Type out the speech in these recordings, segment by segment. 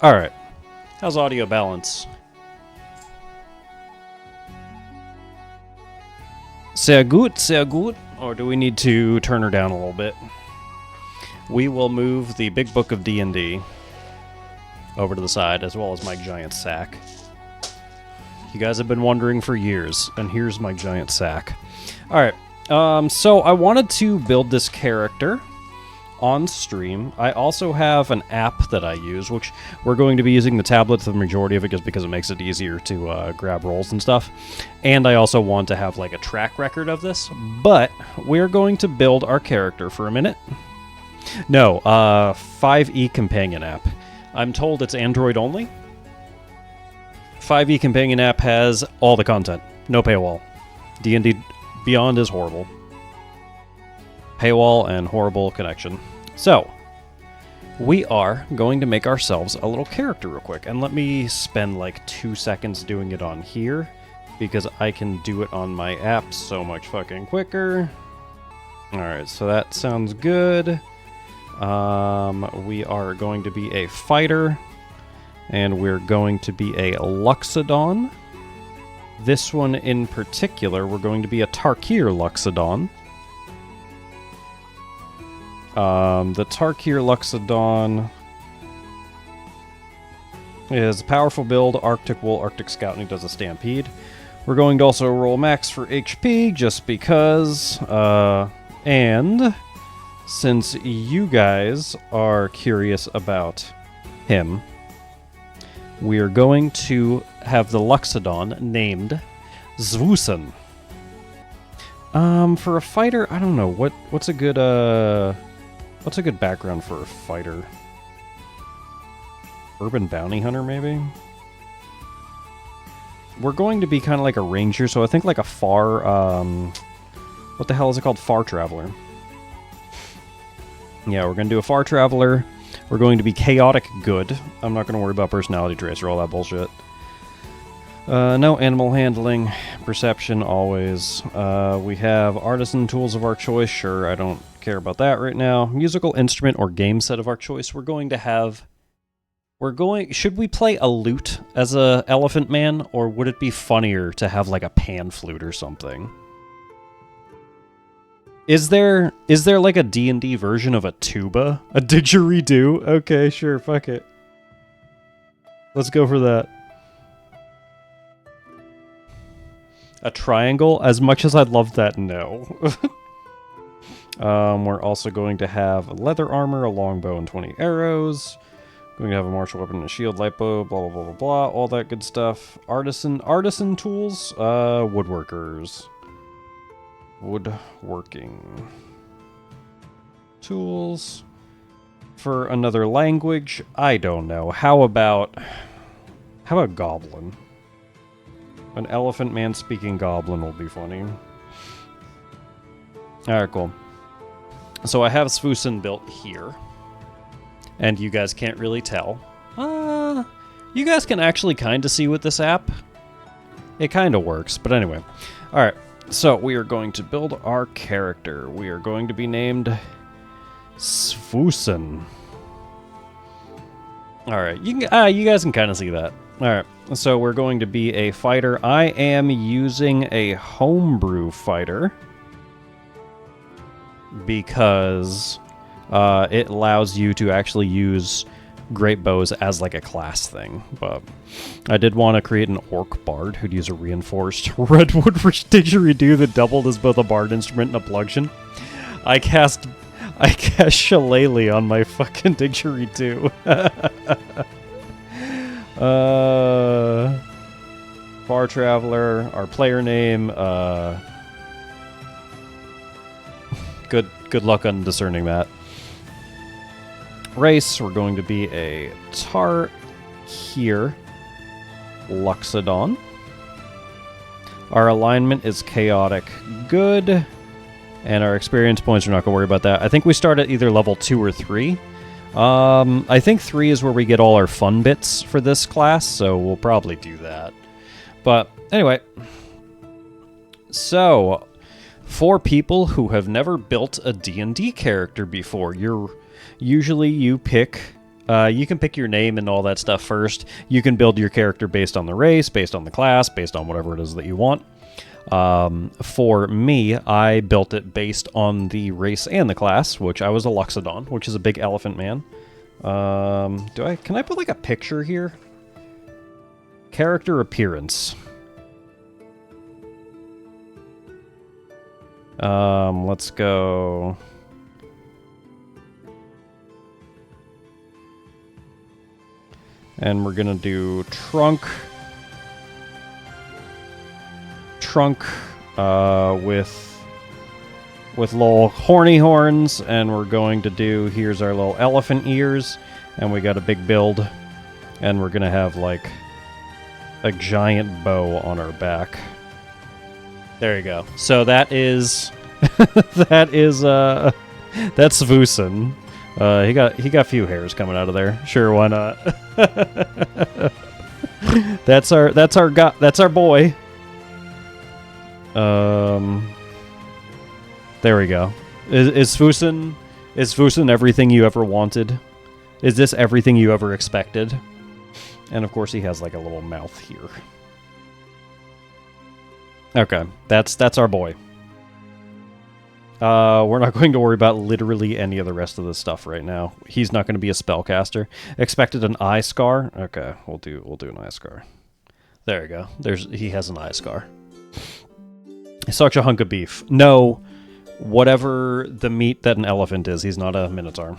Alright. How's audio balance? Sehr gut, sehr gut. Or do we need to turn her down a little bit? We will move the big book of D&D over to the side, as well as my giant sack. You guys have been wondering for years, and here's my giant sack. Alright, so I wanted to build this character on stream. I also have an app that I use, which we're going to be using the tablet for the majority of it just because it makes it easier to grab rolls and stuff. And I also want to have like a track record of this, but we're going to build our character for a minute. No, 5e companion app. I'm told it's Android only. 5e companion app has all the content. No paywall. D&D Beyond is horrible. Paywall and horrible connection. So, we are going to make ourselves a little character real quick. And let me spend like 2 seconds doing it on here, because I can do it on my app so much fucking quicker. Alright, so that sounds good. We are going to be a fighter, and we're going to be a Luxodon. This one in particular, we're going to be a Tarkir Luxodon. The Tarkir Luxodon is a powerful build, Arctic Wool, Arctic Scout, and he does a Stampede. We're going to also roll max for HP, just because, and since you guys are curious about him, we are going to have the Luxodon named Zwusen. For a fighter, I don't know, what's a good background for a fighter? Urban bounty hunter, maybe? We're going to be kind of like a ranger, so I think like a far, what the hell is it called? Far traveler. Yeah, we're going to do a far traveler. We're going to be chaotic good. I'm not going to worry about personality traits or all that bullshit. No animal handling, perception always. We have artisan tools of our choice. Sure, I don't care about that right now. Musical instrument or game set of our choice. We're going to have... Should we play a lute as a elephant man, or would it be funnier to have like a pan flute or something? Is there like a D&D version of a tuba? A didgeridoo? Okay, sure, fuck it. Let's go for that. A triangle? As much as I'd love that, no. We're also going to have leather armor, a longbow, and 20 arrows. Going to have a martial weapon and a shield, light bow, blah, blah, blah, blah, blah. All that good stuff. Artisan tools? Woodworkers. Woodworking tools. For another language, I don't know. How about goblin? An elephant man speaking goblin will be funny. Alright, cool. So I have Zwusen built here. And you guys can't really tell. You guys can actually kind of see with this app. It kind of works, but anyway. Alright. So, we are going to build our character. We are going to be named Zwusen. Alright, you guys can kind of see that. Alright, so we're going to be a fighter. I am using a homebrew fighter because it allows you to actually use great bows as like a class thing, but I did want to create an orc bard who'd use a reinforced redwood didgeridoo that doubled as both a bard instrument and a bludgeon. I cast shillelagh on my fucking didgeridoo. Far traveler, our player name. Good luck on discerning that. Race, we're going to be a Tarkir Luxodon. Our alignment is chaotic good, and our experience points, we're not going to worry about that. I think we start at either level 2 or 3. I think 3 is where we get all our fun bits for this class, so we'll probably do that. But anyway, so for people who have never built a D&D character before, you pick You can pick your name and all that stuff first. You can build your character based on the race, based on the class, based on whatever it is that you want. For me, I built it based on the race and the class, which I was a Luxodon, which is a big elephant man. Can I put like a picture here? Character appearance. Let's go. And we're gonna do trunk. With little horny horns, and we're going to do, here's our little elephant ears, and we got a big build, and we're gonna have like a giant bow on our back. There you go. So that is that's Vusen. He got a few hairs coming out of there. Sure, why not? That's our boy. There we go. Is Vusen everything you ever wanted? Is this everything you ever expected? And of course he has like a little mouth here. Okay, that's our boy. We're not going to worry about literally any of the rest of the stuff right now. He's not going to be a spellcaster. Expected an eye scar? Okay, we'll do an eye scar. There you go. He has an eye scar. Such a hunk of beef. No, whatever the meat that an elephant is, he's not a minotaur.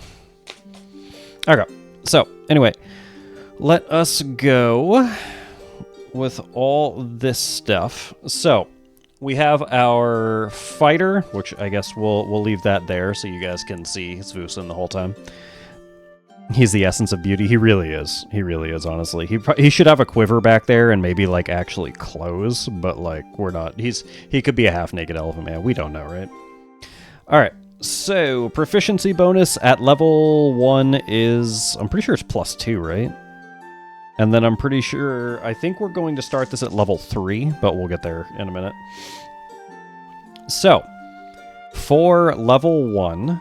Okay, so anyway, let us go with all this stuff. So we have our fighter, which I guess we'll leave that there so you guys can see Vusen the whole time. He's the essence of beauty. He really is. He really is, honestly. He should have a quiver back there and maybe, like, actually clothes, but, like, we're not. He could be a half-naked elephant man. We don't know, right? Alright, so proficiency bonus at level 1 is... I'm pretty sure it's +2, right? And then I'm pretty sure... I think we're going to start this at level 3, but we'll get there in a minute. So, for level 1...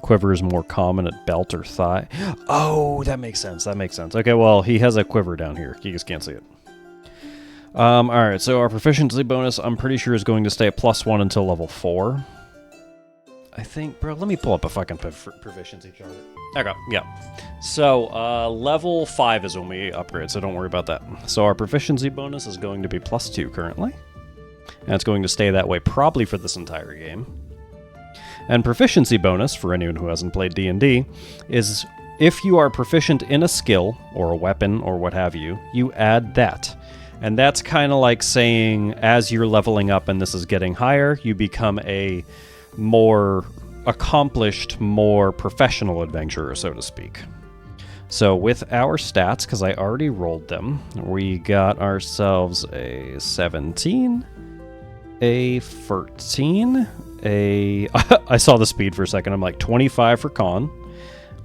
Quiver is more common at belt or thigh. Oh, that makes sense. That makes sense. Okay, well, he has a quiver down here. You just can't see it. Alright, so our proficiency bonus, I'm pretty sure, is going to stay at +1 until level 4. I think, bro, let me pull up a fucking proficiency chart. Okay, yeah. So, level 5 is when we upgrade, so don't worry about that. So our proficiency bonus is going to be +2 currently. And it's going to stay that way probably for this entire game. And proficiency bonus, for anyone who hasn't played D&D, is if you are proficient in a skill, or a weapon, or what have you, you add that. And that's kind of like saying, as you're leveling up and this is getting higher, you become a more accomplished, more professional adventurer, so to speak. So with our stats, because I already rolled them, we got ourselves a 17, a 13, I saw the speed for a second. I'm like 25 for con.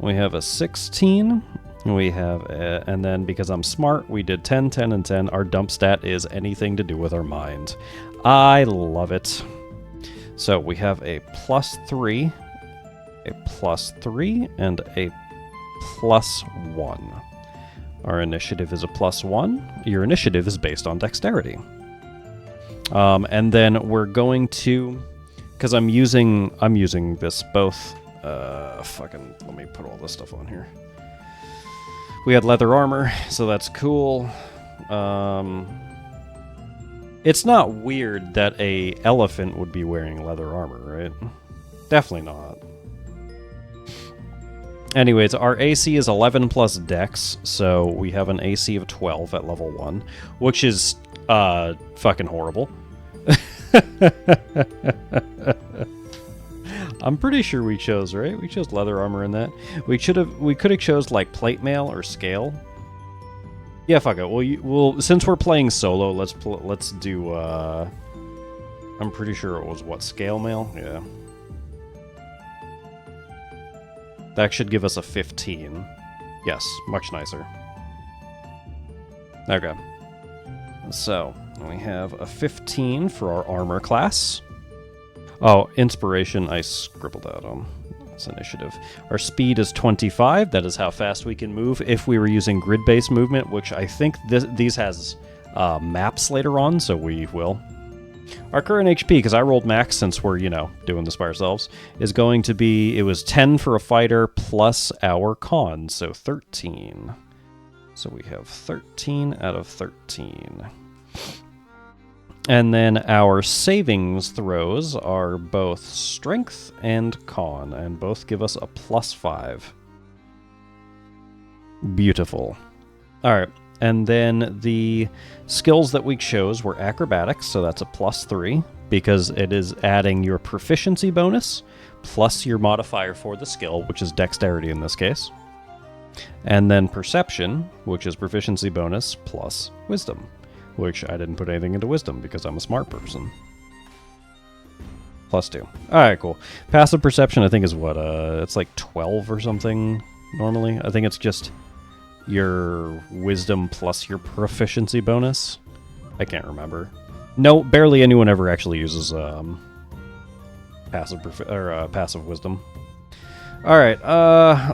We have a 16. We have and then because I'm smart, we did 10, 10, and 10. Our dump stat is anything to do with our mind. I love it. So we have a +3, a +3, and a +1. Our initiative is a +1. Your initiative is based on dexterity. And then we're going to... Because I'm using this both, let me put all this stuff on here. We had leather armor, so that's cool. It's not weird that a elephant would be wearing leather armor, right? Definitely not. Anyways, our AC is 11 plus dex, so we have an AC of 12 at level 1, which is, fucking horrible. I'm pretty sure we chose, right? We chose leather armor in that. We could have chose like plate mail or scale. Yeah, fuck it. Well, since we're playing solo, let's do. I'm pretty sure it was what, scale mail? Yeah. That should give us a 15. Yes, much nicer. Okay. So we have a 15 for our armor class. Oh, inspiration, I scribbled out on. That's initiative. Our speed is 25. That is how fast we can move if we were using grid-based movement, which I think these has maps later on, so we will. Our current HP, because I rolled max since we're, doing this by ourselves, is going to be, it was 10 for a fighter plus our con, so 13. So we have 13 out of 13. And then our savings throws are both strength and con, and both give us a +5. Beautiful. All right, and then the skills that we chose were acrobatics, so that's a +3, because it is adding your proficiency bonus, plus your modifier for the skill, which is dexterity in this case. And then perception, which is proficiency bonus, plus wisdom. Which I didn't put anything into wisdom because I'm a smart person. +2. Alright, cool. Passive perception, I think, is what? It's like 12 or something normally. I think it's just your wisdom plus your proficiency bonus. I can't remember. No, barely anyone ever actually uses passive wisdom. All right,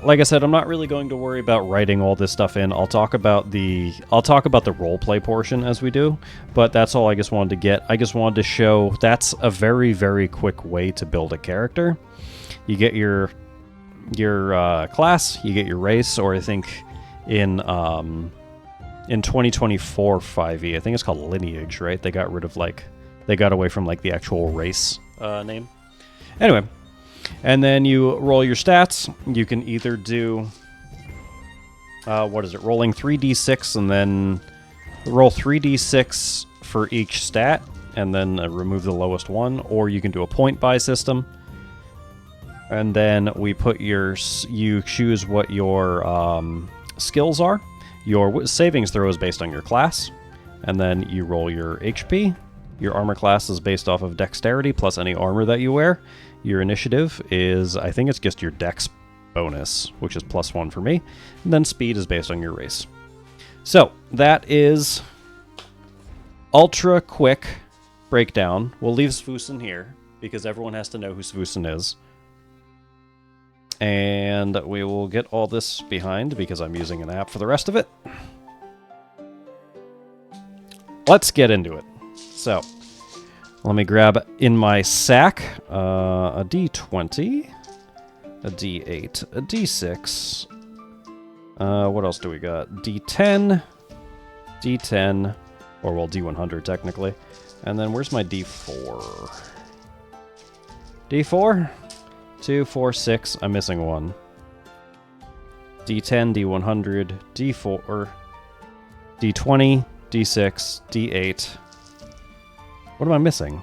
like I said, I'm not really going to worry about writing all this stuff in. I'll talk about the roleplay portion as we do, but that's all I just wanted to get. I just wanted to show that's a very, very quick way to build a character. You get your class, you get your race, or I think in 2024 5e, I think it's called lineage, right? They got away from like the actual race name. Anyway. And then you roll your stats. You can either do, rolling 3d6 and then roll 3d6 for each stat and then remove the lowest one, or you can do a point buy system. And then we put you choose what your skills are. Your savings throw is based on your class, and then you roll your HP. Your armor class is based off of dexterity plus any armor that you wear. Your initiative is, I think it's just your dex bonus, which is +1 for me. And then speed is based on your race. So that is ultra quick breakdown. We'll leave Svusen here because everyone has to know who Svusen is. And we will get all this behind because I'm using an app for the rest of it. Let's get into it. So, let me grab in my sack a d20, a d8, a d6. What else do we got? d10, d10, or well, d100 technically. And then where's my d4? d4, 2, 4, 6. I'm missing one. d10, d100, d4, d20, d6, d8. What am I missing?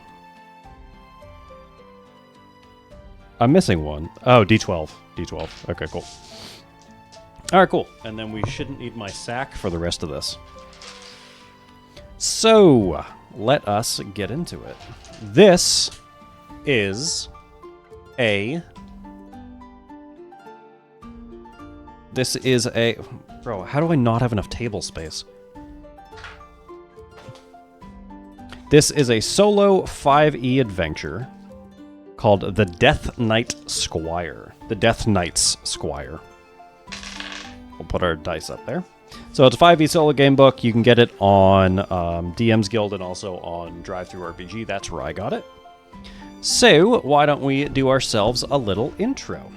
I'm missing one. Oh, D12. D12. Okay, cool. All right, cool. And then we shouldn't need my sack for the rest of this. So, let us get into it. This is a... Bro, how do I not have enough table space? This is a solo 5e adventure called The Death Knight Squire. The Death Knight's Squire. We'll put our dice up there. So it's a 5e solo game book. You can get it on DM's Guild and also on DriveThruRPG. That's where I got it. So why don't we do ourselves a little intro?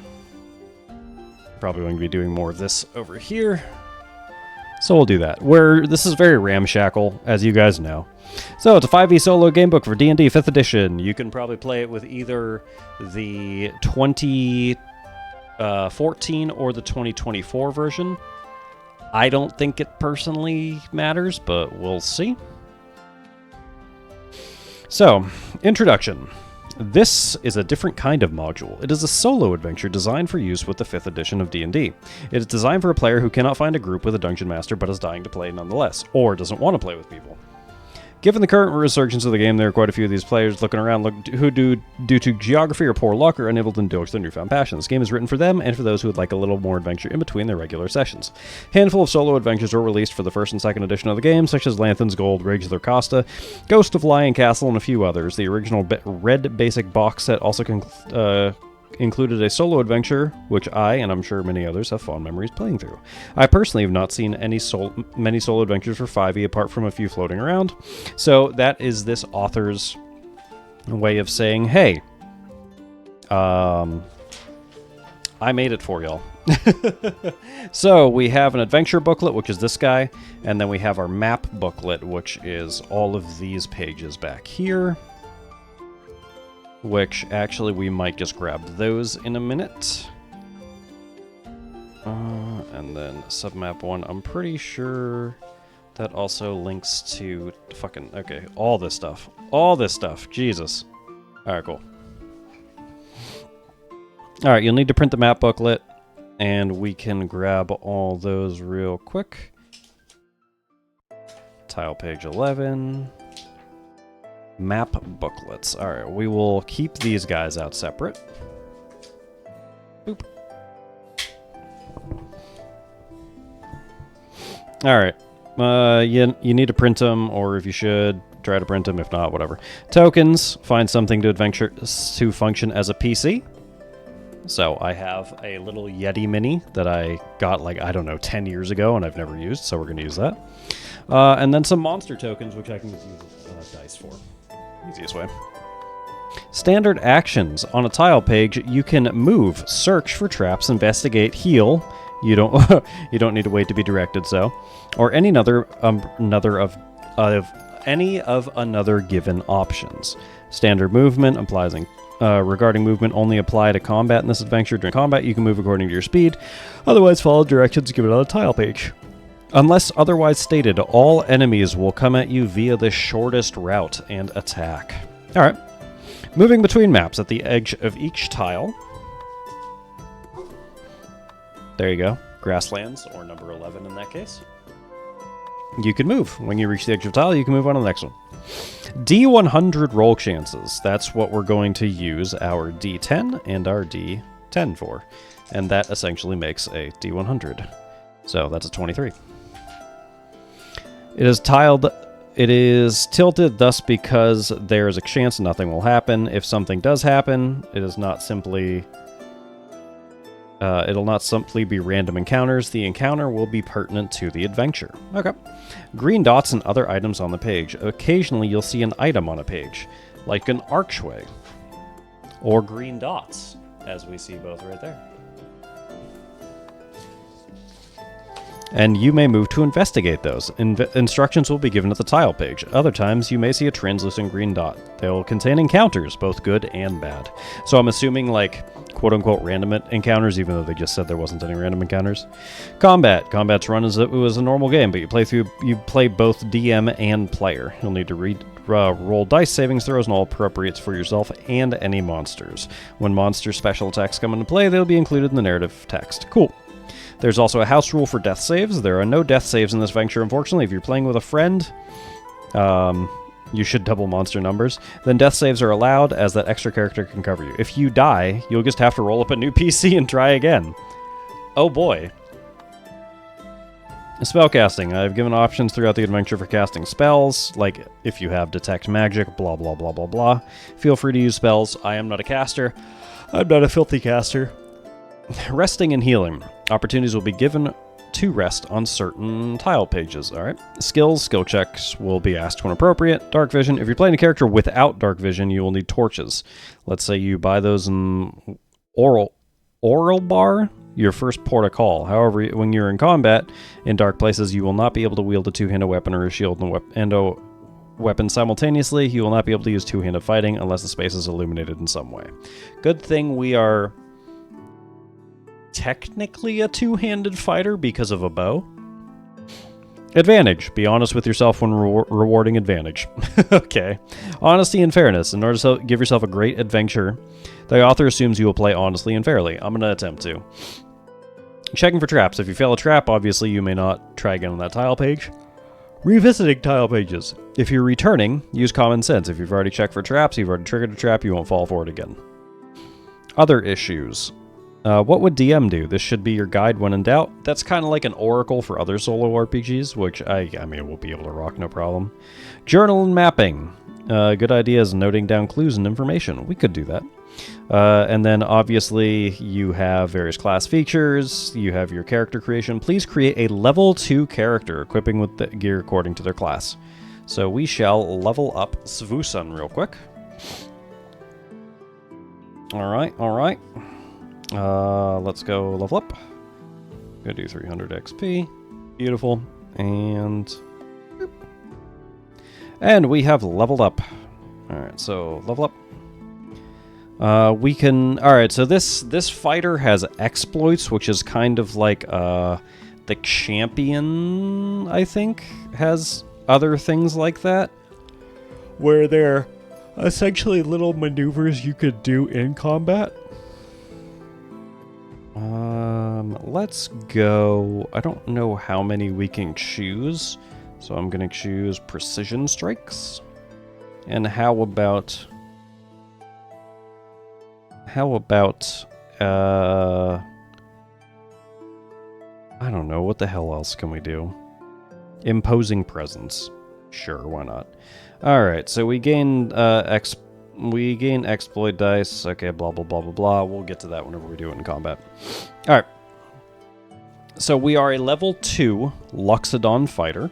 Probably going to be doing more of this over here. So we'll do that. This is very ramshackle, as you guys know. So it's a 5e solo gamebook for D&D 5th edition. You can probably play it with either the 2014 or the 2024 version. I don't think it personally matters, but we'll see. So, introduction. This is a different kind of module. It is a solo adventure designed for use with the 5th edition of D&D. It is designed for a player who cannot find a group with a dungeon master but is dying to play nonetheless, or doesn't want to play with people. Given the current resurgence of the game, there are quite a few of these players looking around who, due to geography or poor luck, are unable to indulge their newfound passion. This game is written for them and for those who would like a little more adventure in between their regular sessions. A handful of solo adventures were released for the first and second edition of the game, such as Lanthan's Gold, Riggs of Costa, Ghost of Lion Castle, and a few others. The original red basic box set also included a solo adventure, which I, and I'm sure many others, have fond memories playing through. I personally have not seen many solo adventures for 5e apart from a few floating around. So that is this author's way of saying, hey, I made it for y'all. So we have an adventure booklet, which is this guy, and then we have our map booklet, which is all of these pages back here. Which, actually, we might just grab those in a minute. And then submap 1, I'm pretty sure that also links to fucking... Okay, all this stuff. All this stuff. Jesus. Alright, cool. Alright, you'll need to print the map booklet, and we can grab all those real quick. Tile page 11... Map booklets. Alright, we will keep these guys out separate. Boop. Alright. You need to print them, or if you should, try to print them. If not, whatever. Tokens. Find something to function as a PC. So I have a little Yeti Mini that I got, like, I don't know, 10 years ago, and I've never used, so we're going to use that. And then some monster tokens, which I can just use dice for. Easiest way. Standard actions. On a tile page, you can move, search for traps, investigate, heal. You don't you don't need to wait to be directed so, or any another given options. Standard movement applies regarding movement only apply to combat in this adventure. During combat, you can move according to your speed. Otherwise, follow directions given on a tile page. Unless otherwise stated, all enemies will come at you via the shortest route and attack. Alright. Moving between maps at the edge of each tile. There you go. Grasslands, or number 11 in that case. You can move. When you reach the edge of tile, you can move on to the next one. D100 roll chances. That's what we're going to use our D10 and our D10 for. And that essentially makes a D100. So that's a 23. It is tilted thus because there is a chance nothing will happen. If something does happen, it is not simply... it'll not simply be random encounters. The encounter will be pertinent to the adventure. Okay. Green dots and other items on the page. Occasionally you'll see an item on a page, like an archway. Or green dots, as we see both right there. And you may move to investigate those. Instructions will be given at the tile page. Other times, you may see a translucent green dot. They will contain encounters, both good and bad. So I'm assuming, like, quote-unquote random encounters, even though they just said there wasn't any random encounters. Combat. Combat's run as if it was a normal game, but you play both DM and player. You'll need to roll dice savings throws and all appropriates for yourself and any monsters. When monster special attacks come into play, they'll be included in the narrative text. Cool. There's also a house rule for death saves. There are no death saves in this venture, unfortunately. If you're playing with a friend, you should double monster numbers. Then death saves are allowed, as that extra character can cover you. If you die, you'll just have to roll up a new PC and try again. Oh boy. Spellcasting. I've given options throughout the adventure for casting spells, like if you have detect magic, blah blah blah blah blah. Feel free to use spells. I am not a caster. I'm not a filthy caster. Resting and healing. Opportunities will be given to rest on certain tile pages. Alright. Skills, skill checks will be asked when appropriate. Dark vision. If you're playing a character without dark vision, you will need torches. Let's say you buy those in Oral Bar, your first port of call. However, when you're in combat in dark places, you will not be able to wield a two-handed weapon or a shield and a weapon simultaneously. You will not be able to use two-handed fighting unless the space is illuminated in some way. Good thing we are technically a two-handed fighter because of a bow. Advantage. Be honest with yourself when rewarding advantage. Okay. Honesty and fairness. In order to give yourself a great adventure, the author assumes you will play honestly and fairly. I'm going to attempt to. Checking for traps. If you fail a trap, obviously you may not try again on that tile page. Revisiting tile pages. If you're returning, use common sense. If you've already checked for traps, you've already triggered a trap, you won't fall for it again. Other issues. What would DM do? This should be your guide when in doubt. That's kind of like an oracle for other solo RPGs, which I mean, we'll be able to rock no problem. Journal and mapping. Good idea is noting down clues and information. We could do that. And then obviously you have various class features. You have your character creation. Please create a level 2 character, equipping with the gear according to their class. So we shall level up Svusun real quick. Alright. Let's go level up. Gonna do 300 XP. Beautiful. And we have leveled up. Alright, so level up. We can... Alright, so this fighter has exploits, which is kind of like the champion, I think, has other things like that, where they're essentially little maneuvers you could do in combat. Let's go... I don't know how many we can choose, so I'm going to choose precision strikes. And how about... I don't know, what the hell else can we do? Imposing presence. Sure, why not? Alright, so we gain exploit dice. Okay, blah, blah, blah, blah, blah. We'll get to that whenever we do it in combat. Alright. So we are a level 2 Loxodon fighter.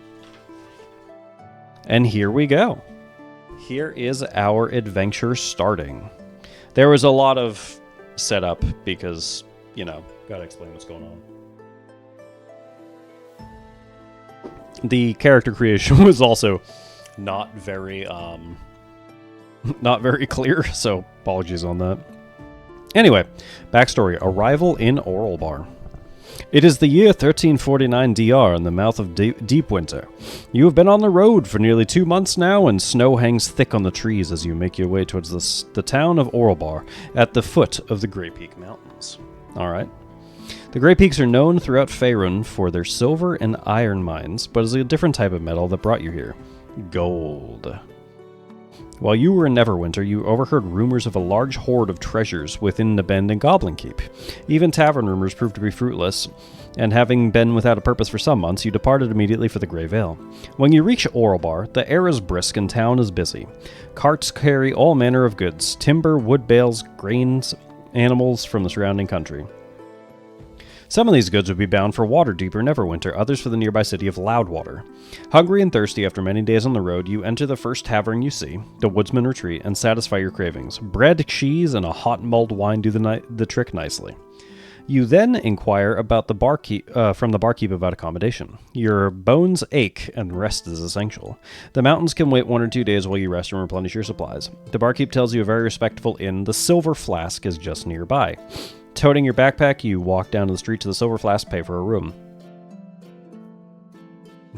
And here we go. Here is our adventure starting. There was a lot of setup because, you know, gotta explain what's going on. The character creation was also not very clear, so apologies on that. Anyway, backstory. Arrival in Oralbar. It is the year 1349 DR in the mouth of deep winter. You have been on the road for nearly 2 months now, and snow hangs thick on the trees as you make your way towards the town of Oralbar at the foot of the Grey Peak Mountains. Alright. The Grey Peaks are known throughout Faerun for their silver and iron mines, but it's a different type of metal that brought you here. Gold. While you were in Neverwinter, you overheard rumors of a large hoard of treasures within an abandoned Goblin Keep. Even tavern rumors proved to be fruitless, and having been without a purpose for some months, you departed immediately for the Grey Vale. When you reach Oralbar, the air is brisk and town is busy. Carts carry all manner of goods: timber, wood bales, grains, animals from the surrounding country. Some of these goods would be bound for Waterdeep or Neverwinter, others for the nearby city of Loudwater. Hungry and thirsty after many days on the road, you enter the first tavern you see, the Woodsman Retreat, and satisfy your cravings. Bread, cheese, and a hot mulled wine do the trick nicely. You then inquire about from the barkeep about accommodation. Your bones ache, and rest is essential. The mountains can wait 1 or 2 days while you rest and replenish your supplies. The barkeep tells you a very respectable inn. The Silver Flask is just nearby. Toting your backpack, you walk down to the street to the Silver Flask, pay for a room.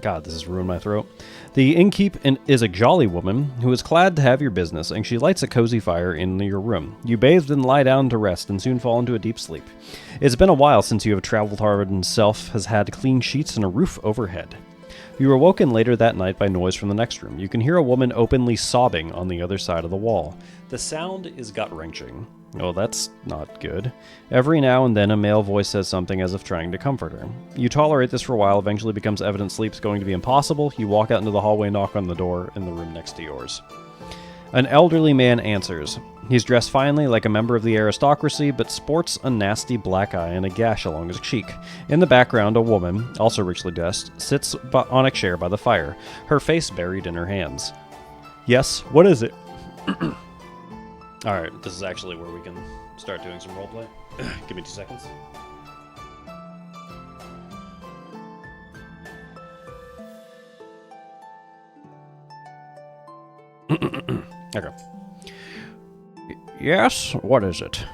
God, this has ruined my throat. The innkeep is a jolly woman who is glad to have your business, and she lights a cozy fire in your room. You bathe and lie down to rest, and soon fall into a deep sleep. It's been a while since you have traveled hard, and Self has had clean sheets and a roof overhead. You are woken later that night by noise from the next room. You can hear a woman openly sobbing on the other side of the wall. The sound is gut-wrenching. Oh, that's not good. Every now and then a male voice says something as if trying to comfort her. You tolerate this for a while, eventually becomes evident sleep's going to be impossible. You walk out into the hallway, knock on the door in the room next to yours. An elderly man answers. He's dressed finely like a member of the aristocracy, but sports a nasty black eye and a gash along his cheek. In the background, a woman, also richly dressed, sits on a chair by the fire, her face buried in her hands. Yes, what is it? Alright, this is actually where we can start doing some roleplay. Give me 2 seconds. Okay. Yes, what is it?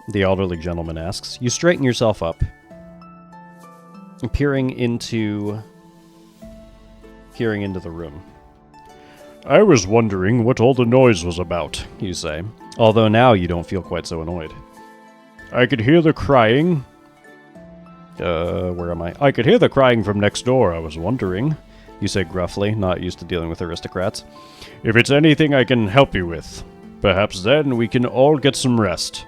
The elderly gentleman asks. You straighten yourself up, peering into the room. I was wondering what all the noise was about, you say, although now you don't feel quite so annoyed. I could hear the crying. Where am I? I could hear the crying from next door, I was wondering. you say gruffly, not used to dealing with aristocrats. "If it's anything I can help you with, perhaps then we can all get some rest."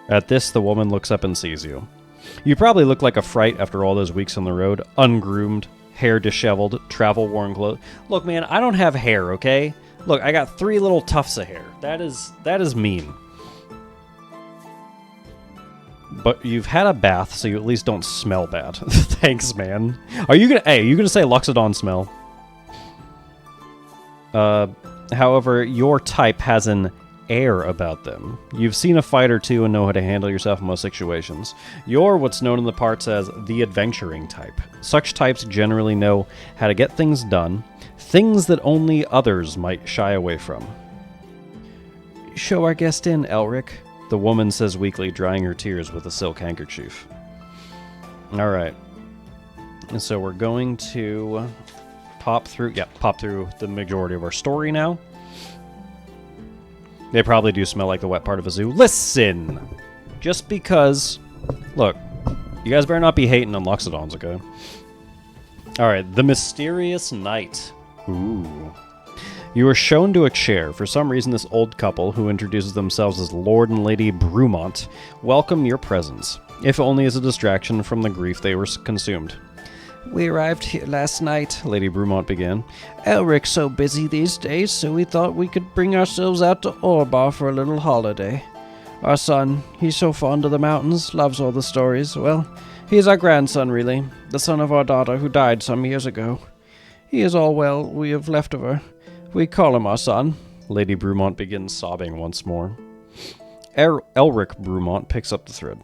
At this, the woman looks up and sees you. You probably look like a fright after all those weeks on the road, ungroomed, hair disheveled, travel-worn clothes. Look, man, I don't have hair, okay? Look, I got 3 little tufts of hair. That is mean. But you've had a bath, so you at least don't smell bad. Thanks, man. Are you gonna say Loxodon smell? However, your type has an air about them. You've seen a fight or two and know how to handle yourself in most situations. You're what's known in the parts as the adventuring type. Such types generally know how to get things done, things that only others might shy away from. "Show our guest in, Elric," the woman says weakly, drying her tears with a silk handkerchief. Alright. And so we're going to pop through the majority of our story now. They probably do smell like the wet part of a zoo. Listen! Just because... Look, you guys better not be hating on Loxodons, okay? Alright, the mysterious night. Ooh. You are shown to a chair. For some reason, this old couple, who introduces themselves as Lord and Lady Brumont, welcome your presence, if only as a distraction from the grief they were consumed. "We arrived here last night," Lady Brumont began. "Elric's so busy these days, so we thought we could bring ourselves out to Orbar for a little holiday. Our son, he's so fond of the mountains, loves all the stories. Well, he's our grandson, really, the son of our daughter who died some years ago. He is all well we have left of her. We call him our son." Lady Brumont begins sobbing once more. Elric Brumont picks up the thread.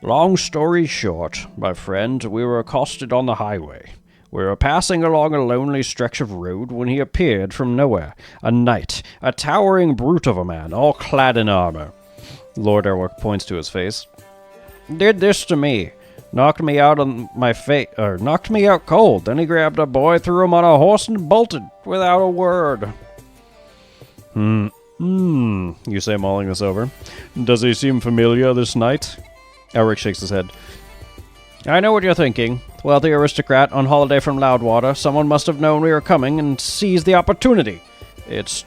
"Long story short, my friend, we were accosted on the highway. We were passing along a lonely stretch of road when he appeared from nowhere. A knight, a towering brute of a man, all clad in armor." Lord Elric points to his face. "Did this to me. Knocked me out on my face, knocked me out cold. Then he grabbed a boy, threw him on a horse, and bolted without a word." You say, mulling this over. "Does he seem familiar, this knight?" Elric shakes his head. "I know what you're thinking. Wealthy aristocrat on holiday from Loudwater. Someone must have known we were coming and seized the opportunity. It's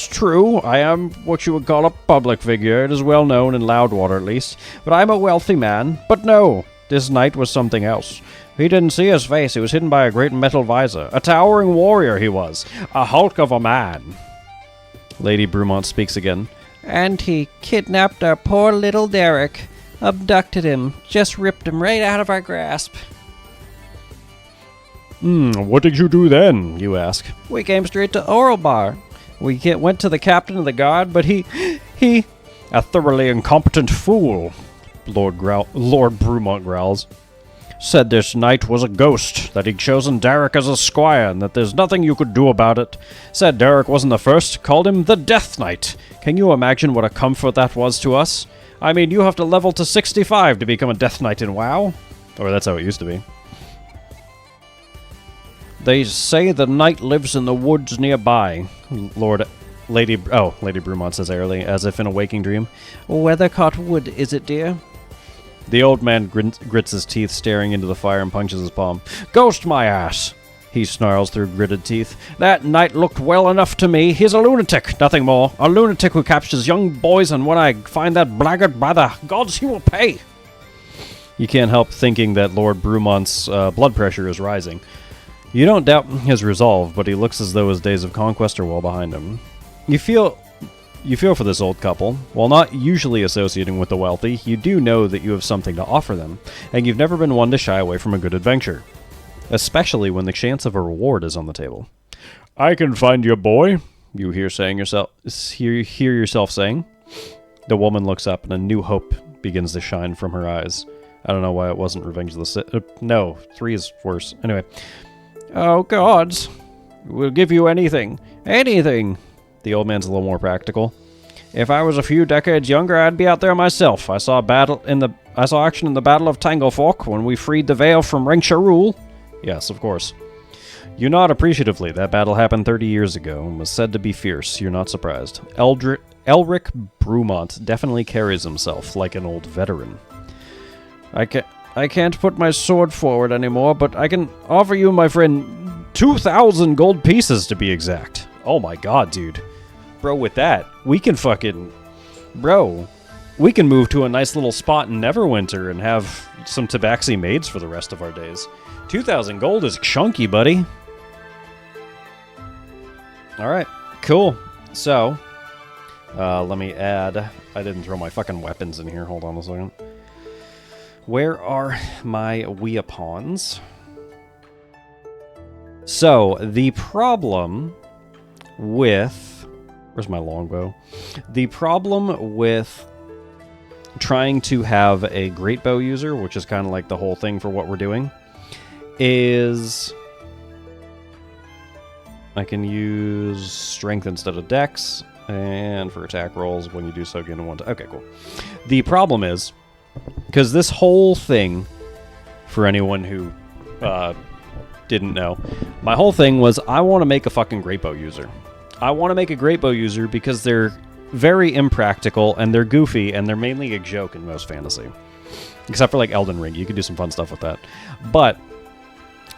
true. I am what you would call a public figure. It is well known in Loudwater, at least. But I'm a wealthy man. But no, this knight was something else. He didn't see his face. He was hidden by a great metal visor. A towering warrior he was. A hulk of a man." Lady Brumont speaks again. "And he kidnapped our poor little Derek. Abducted him. Just ripped him right out of our grasp." What did you do then, you ask? "We came straight to Oralbar. We went to the captain of the guard, but he... A thoroughly incompetent fool," Lord Brumont growls. "Said this knight was a ghost, that he'd chosen Derek as a squire, and that there's nothing you could do about it. Said Derek wasn't the first, called him the Death Knight. Can you imagine what a comfort that was to us? I mean, you have to level to 65 to become a Death Knight in WoW. Or that's how it used to be. They say the knight lives in the woods nearby," Lady Brumont says airily, as if in a waking dream. "Weathercott Wood, is it, dear?" The old man grits his teeth, staring into the fire, and punches his palm. "Ghost my ass!" he snarls through gritted teeth. "That knight looked well enough to me. He's a lunatic, nothing more. A lunatic who captures young boys, and when I find that blackguard by the gods, he will pay." You can't help thinking that Lord Brumont's blood pressure is rising. You don't doubt his resolve, but he looks as though his days of conquest are well behind him. You feel for this old couple. While not usually associating with the wealthy, you do know that you have something to offer them, and you've never been one to shy away from a good adventure, especially when the chance of a reward is on the table. "I can find your boy," you hear yourself saying. The woman looks up, and a new hope begins to shine from her eyes. I don't know why it wasn't Revenge of the Sith. No, 3 is worse. Anyway. "Oh, gods. We'll give you anything. Anything." The old man's a little more practical. "If I was a few decades younger, I'd be out there myself. I saw action in the Battle of Tanglefork when we freed the Vale from Rengsharul." Yes, of course. You nod appreciatively. That battle happened 30 years ago and was said to be fierce. You're not surprised. Elric Brumont definitely carries himself like an old veteran. I can't put my sword forward anymore, but I can offer you, my friend, 2,000 gold pieces to be exact. Oh my god, dude. Bro, with that, we can fucking... Bro, we can move to a nice little spot in Neverwinter and have some tabaxi maids for the rest of our days. 2,000 gold is chunky, buddy. Alright, cool. So, let me add... I didn't throw my fucking weapons in here. Hold on a second. Where are my weapons? So, the problem with... Where's my longbow? The problem with trying to have a great bow user, which is kind of like the whole thing for what we're doing, is... I can use strength instead of dex, and for attack rolls, when you do so, gain one... Okay, cool. The problem is, because this whole thing, for anyone who didn't know, my whole thing was I want to make a fucking great bow user. I want to make a great bow user because they're very impractical, and they're goofy, and they're mainly a joke in most fantasy. Except for, like, Elden Ring. You can do some fun stuff with that. But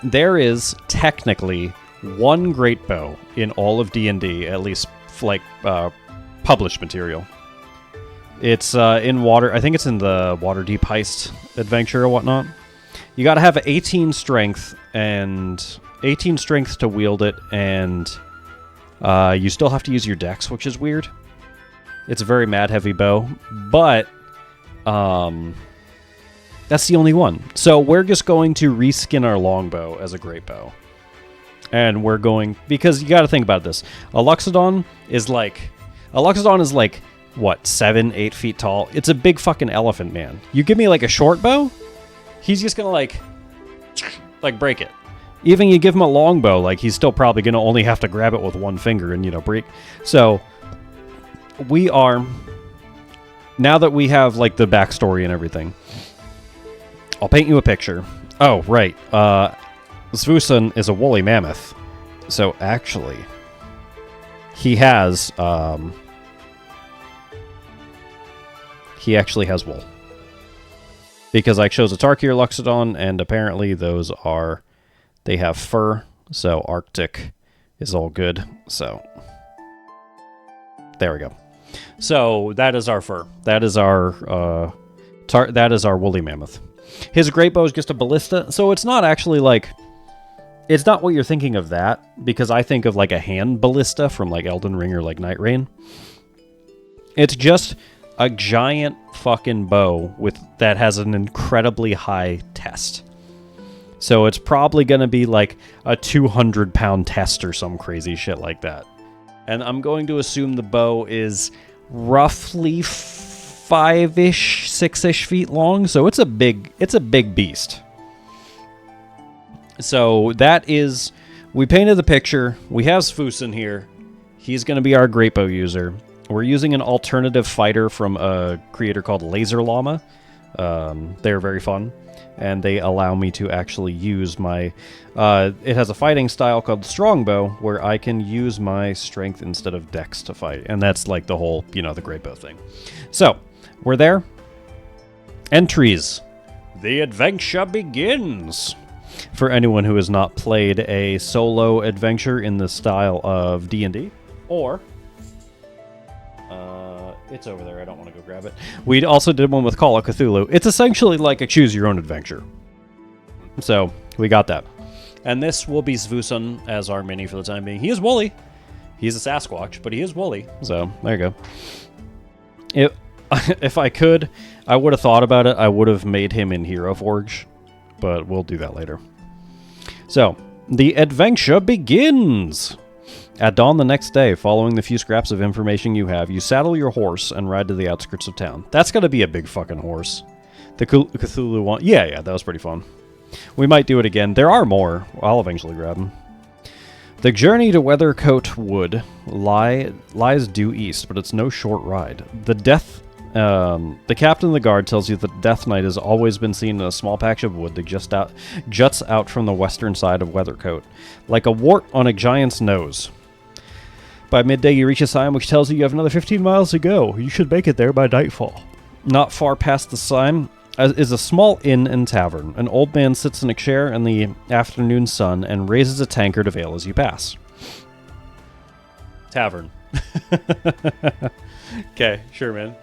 there is technically one great bow in all of D&D, at least, like, published material. It's in water. I think it's in the Waterdeep Heist adventure or whatnot. You gotta have 18 strength, and 18 strength to wield it, and you still have to use your dex, which is weird. It's a very mad-heavy bow, but that's the only one. So we're just going to reskin our longbow as a great bow. And we're going... Because you gotta think about this. A Loxodon is like, what, 7-8 feet tall? It's a big fucking elephant, man. You give me, like, a short bow, he's just gonna, like, break it. Even you give him a longbow, like, he's still probably gonna only have to grab it with one finger and, you know, break. So, we are... Now that we have, like, the backstory and everything, I'll paint you a picture. Oh, right. Svusun is a woolly mammoth. So, actually, he has, he actually has wool. Because I chose a Tarkier Loxodon, and apparently those are... They have fur, so Arctic is all good. So, there we go. So, that is our fur. That is our, that is our woolly mammoth. His great bow is just a ballista, so it's not actually like... It's not what you're thinking of that, because I think of like a hand ballista from like Elden Ring or like Night Rain. It's just a giant fucking bow that has an incredibly high test. So it's probably going to be like a 200-pound test or some crazy shit like that. And I'm going to assume the bow is roughly 5-ish, 6-ish feet long, so it's a big beast. So that is... We painted the picture. We have Svusun here. He's going to be our great bow user. We're using an alternative fighter from a creator called Laser Llama. They're very fun, and they allow me to actually use my... it has a fighting style called Strongbow, where I can use my strength instead of dex to fight. And that's like the whole, you know, the great bow thing. So, we're there. Entries. The adventure begins. For anyone who has not played a solo adventure in the style of D&D, or... it's over there. I don't want to go grab it. We also did one with Call of Cthulhu. It's essentially like a choose-your-own-adventure. So, we got that. And this will be Svusun as our mini for the time being. He is woolly. He's a Sasquatch, but he is woolly. So, there you go. If I could, I would have thought about it. I would have made him in Hero Forge, but we'll do that later. So, the adventure begins! At dawn the next day, following the few scraps of information you have, you saddle your horse and ride to the outskirts of town. That's gonna be a big fucking horse. The Cthulhu one... Yeah, that was pretty fun. We might do it again. There are more. I'll eventually grab them. The journey to Weathercote Wood lies due east, but it's no short ride. The captain of the guard tells you that Death Knight has always been seen in a small patch of wood that juts out from the western side of Weathercote, like a wart on a giant's nose. By midday, you reach a sign which tells you have another 15 miles to go. You should make it there by nightfall. Not far past the sign, is a small inn and tavern. An old man sits in a chair in the afternoon sun and raises a tankard of ale as you pass. Tavern. Okay, sure, man.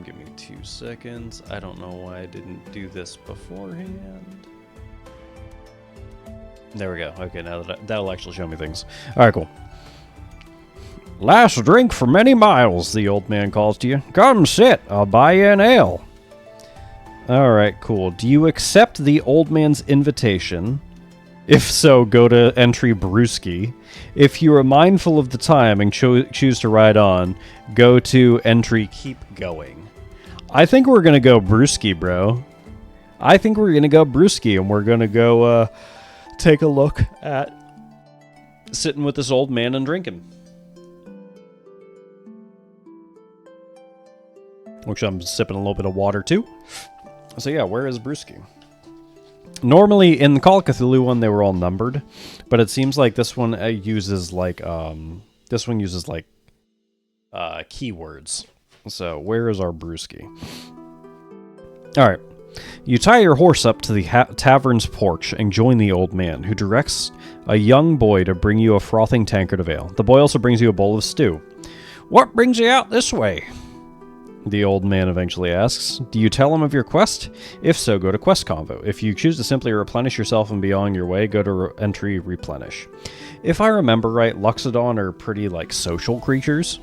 Give me 2 seconds. I don't know why I didn't do this beforehand. There we go. Okay, now that'll actually show me things. All right, cool. Last drink for many miles, the old man calls to you. Come sit, I'll buy you an ale. All right, cool. Do you accept the old man's invitation? If so, go to entry Brewski. If you are mindful of the time and choose to ride on, go to entry Keep Going. I think we're going to go Brewski, bro. I think we're going to go Brewski, and we're going to go take a look at sitting with this old man and drinking. Which I'm sipping a little bit of water too. So yeah, where is Brewski? Normally in the Call of Cthulhu one they were all numbered, but it seems like this one uses keywords. So where is our Brewski? All right. You tie your horse up to the tavern's porch and join the old man, who directs a young boy to bring you a frothing tankard of ale. The boy also brings you a bowl of stew. What brings you out this way? The old man eventually asks. Do you tell him of your quest? If so, go to Quest Convo. If you choose to simply replenish yourself and be on your way, go to entry Replenish. If I remember right, Luxodon are pretty, social creatures.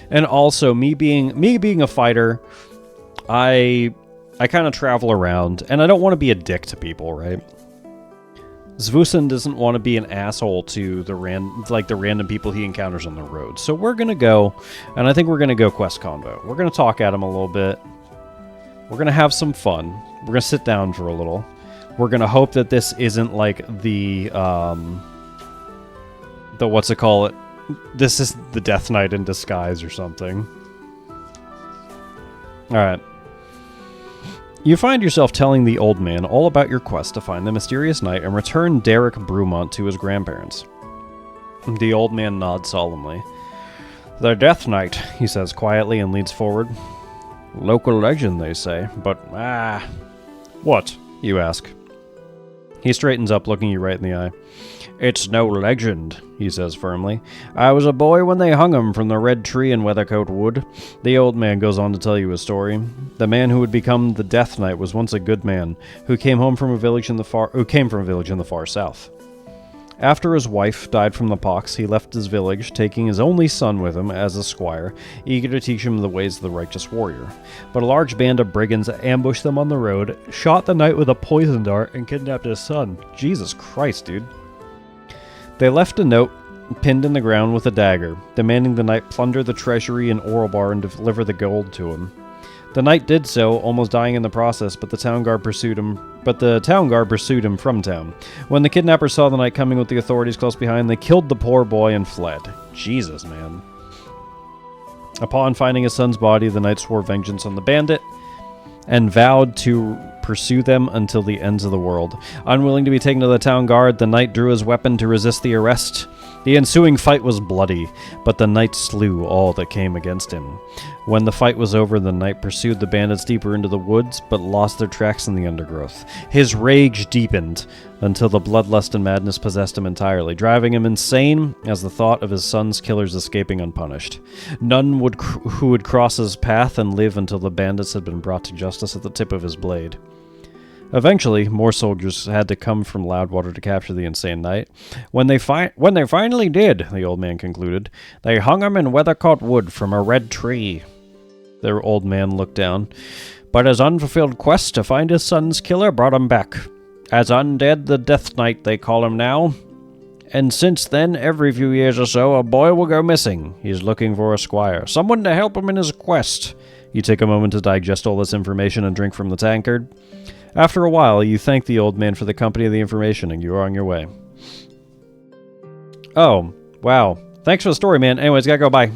And also, me being a fighter, I kind of travel around, and I don't want to be a dick to people, right? Zvusin doesn't want to be an asshole to the random people he encounters on the road. So we're going to go, and I think we're going to go Quest Convo. We're going to talk at him a little bit. We're going to have some fun. We're going to sit down for a little. We're going to hope that this isn't the what's it call it? This is the Death Knight in disguise or something. Alright. You find yourself telling the old man all about your quest to find the mysterious knight and return Derek Brumont to his grandparents. The old man nods solemnly. The Death Knight, he says quietly and leans forward. Local legend, they say, but, What? You ask. He straightens up, looking you right in the eye. It's no legend, he says firmly. I was a boy when they hung him from the red tree in Weathercote Wood. The old man goes on to tell you his story. The man who would become the Death Knight was once a good man, who came from a village in the far south. After his wife died from the pox, he left his village, taking his only son with him as a squire, eager to teach him the ways of the righteous warrior. But a large band of brigands ambushed them on the road, shot the knight with a poison dart, and kidnapped his son. Jesus Christ, dude. They left a note pinned in the ground with a dagger, demanding the knight plunder the treasury in Oralbar and deliver the gold to him. The knight did so, almost dying in the process, but the town guard pursued him from town. When the kidnappers saw the knight coming with the authorities close behind, they killed the poor boy and fled. Jesus, man. Upon finding his son's body, the knight swore vengeance on the bandit and vowed to pursue them until the ends of the world. Unwilling to be taken to the town guard, the knight drew his weapon to resist the arrest. The ensuing fight was bloody, but the knight slew all that came against him. When the fight was over, the knight pursued the bandits deeper into the woods, but lost their tracks in the undergrowth. His rage deepened until the bloodlust and madness possessed him entirely, driving him insane as the thought of his son's killers escaping unpunished. None who would cross his path and live until the bandits had been brought to justice at the tip of his blade. Eventually, more soldiers had to come from Loudwater to capture the insane knight. When they finally did, the old man concluded, they hung him in Weathercote Wood from a red tree. The old man looked down. But his unfulfilled quest to find his son's killer brought him back. As undead, the Death Knight they call him now. And since then, every few years or so, a boy will go missing. He's looking for a squire, someone to help him in his quest. You take a moment to digest all this information and drink from the tankard. After a while, you thank the old man for the company of the information, and you are on your way. Oh, wow. Thanks for the story, man. Anyways, gotta go, bye.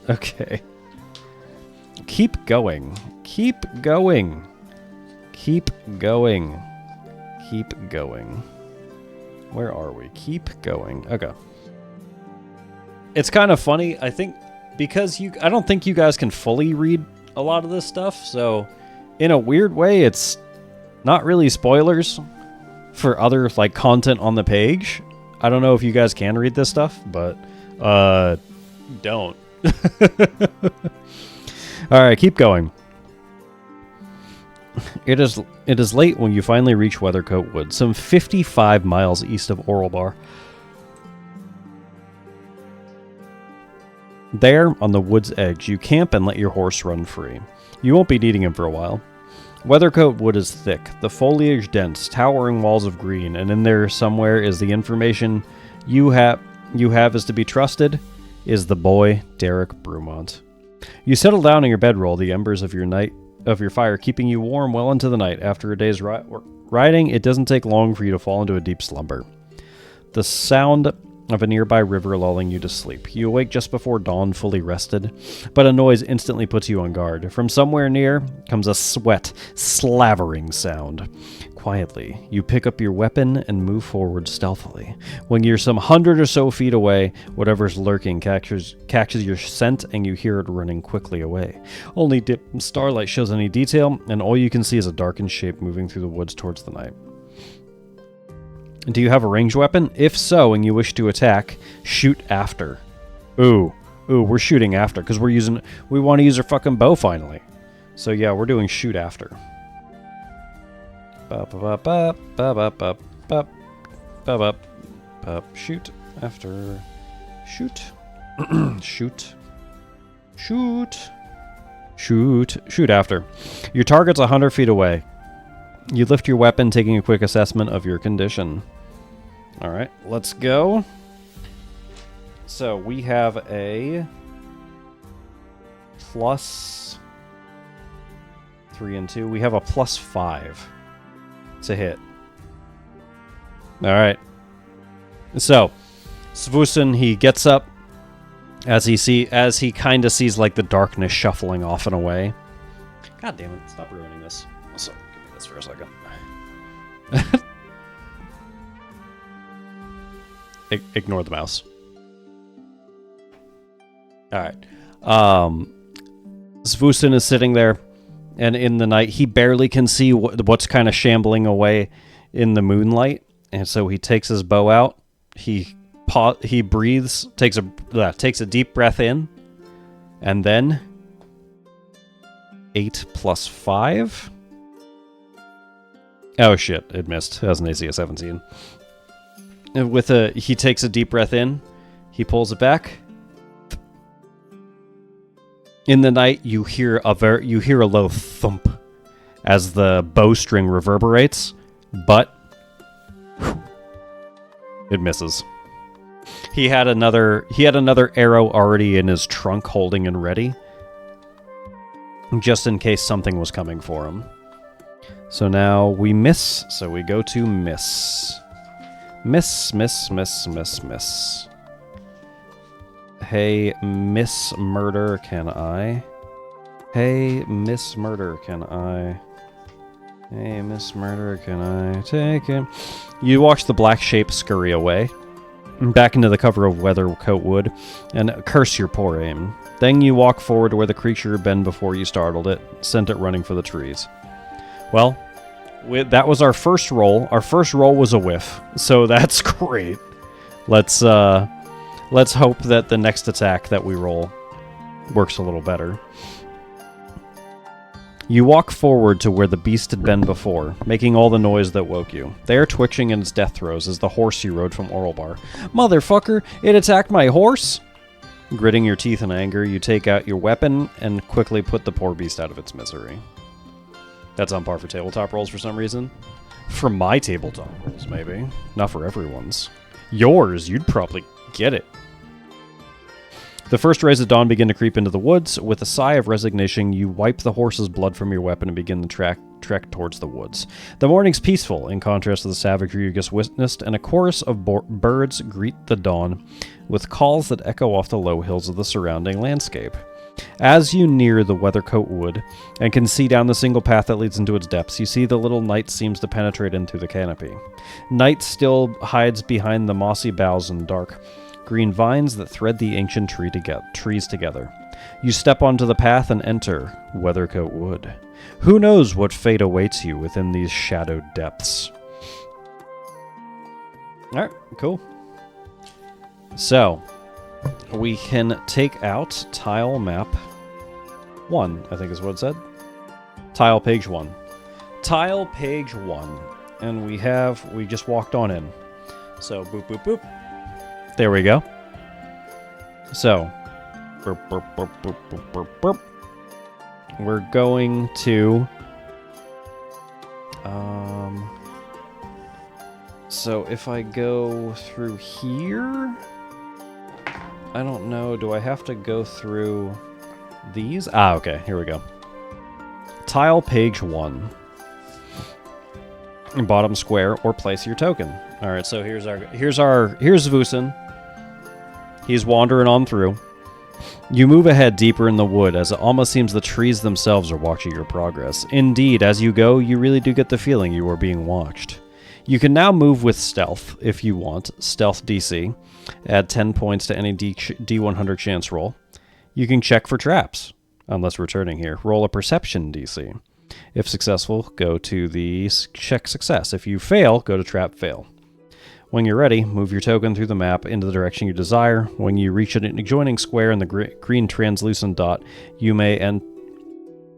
Okay. Keep going. Keep going. Keep going. Keep going. Where are we? Keep going. Okay. It's kind of funny, I think, because I don't think you guys can fully read a lot of this stuff, so in a weird way, it's not really spoilers for other like content on the page. I don't know if you guys can read this stuff, but don't. All right, keep going. It is late when you finally reach Weathercoat Wood, some 55 miles east of Orlebar. There, on the wood's edge, you camp and let your horse run free. You won't be needing him for a while. Weathercoat Wood is thick, the foliage dense, towering walls of green, and in there somewhere is the information you have is to be trusted, is the boy, Derek Brumont. You settle down in your bedroll, the embers of your fire keeping you warm well into the night. After a day's riding, it doesn't take long for you to fall into a deep slumber. The sound of a nearby river lulling you to sleep. You awake just before dawn, fully rested, but a noise instantly puts you on guard. From somewhere near comes a slavering sound. Quietly, you pick up your weapon and move forward stealthily. When you're some 100 or so feet away, whatever's lurking catches your scent and you hear it running quickly away. Only dim starlight shows any detail, and all you can see is a darkened shape moving through the woods towards the night. Do you have a ranged weapon? If so, and you wish to attack, shoot after. Ooh, we're shooting after, because we want to use our fucking bow finally. So yeah, we're doing shoot after. Shoot after. Shoot. Shoot after. Your target's 100 feet away. You lift your weapon, taking a quick assessment of your condition. Alright, let's go. So we have a +3 and 2. We have a +5 to hit. Alright. So, Svusen, he gets up as he kind of sees like the darkness shuffling off and away. God damn it, stop ruining this. Also, give me this for a second. Ignore the mouse. Alright. Svusen is sitting there, and in the night, he barely can see what's kind of shambling away in the moonlight, and so he takes his bow out. He breathes, takes a deep breath in, and then 8 + 5. Oh shit, it missed. It has an AC of 17. And he takes a deep breath in, he pulls it back. In the night, you hear a low thump as the bowstring reverberates, but it misses. He had another arrow already in his trunk, holding and ready, just in case something was coming for him. So now we miss, so we go to miss. Miss. Hey, Miss Murder, can I? Hey, Miss Murder, can I? Hey, Miss Murder, can I take him? You watch the black shape scurry away, back into the cover of Weathercoat Wood, and curse your poor aim. Then you walk forward to where the creature had been before you startled it, sent it running for the trees. Well, that was our first roll. Our first roll was a whiff, so that's great. Let's hope that the next attack that we roll works a little better. You walk forward to where the beast had been before, making all the noise that woke you. There, twitching in its death throes, is the horse you rode from Orlebar. Motherfucker, it attacked my horse! Gritting your teeth in anger, you take out your weapon and quickly put the poor beast out of its misery. That's on par for tabletop rolls for some reason. For my tabletop rolls, maybe. Not for everyone's. Yours, you'd probably get it. The first rays of dawn begin to creep into the woods. With a sigh of resignation, you wipe the horse's blood from your weapon and begin the trek towards the woods. The morning's peaceful, in contrast to the savagery you just witnessed, and a chorus of birds greet the dawn with calls that echo off the low hills of the surrounding landscape. As you near the Weathercoat Wood and can see down the single path that leads into its depths, you see the little night seems to penetrate in through the canopy. Night still hides behind the mossy boughs and dark green vines that thread the ancient trees together. You step onto the path and enter Weathercoat Wood. Who knows what fate awaits you within these shadowed depths? Alright, cool. So, we can take out tile map 1, I think is what it said. Tile page 1. Tile page 1. And we just walked on in. So, boop, boop, boop. There we go. So, burp, burp, burp, burp, burp, burp, burp. We're going to... So if I go through here... I don't know, do I have to go through these? Ah, okay, here we go. Tile page 1. Bottom square, or place your token. Alright, so here's Vusen. He's wandering on through. You move ahead deeper in the wood, as it almost seems the trees themselves are watching your progress. Indeed, as you go, you really do get the feeling you are being watched. You can now move with stealth, if you want. Stealth DC. Add 10 points to any D100 chance roll. You can check for traps, unless returning here. Roll a perception DC. If successful, go to the check success. If you fail, go to trap fail. When you're ready, move your token through the map into the direction you desire. When you reach an adjoining square in the green translucent dot, you may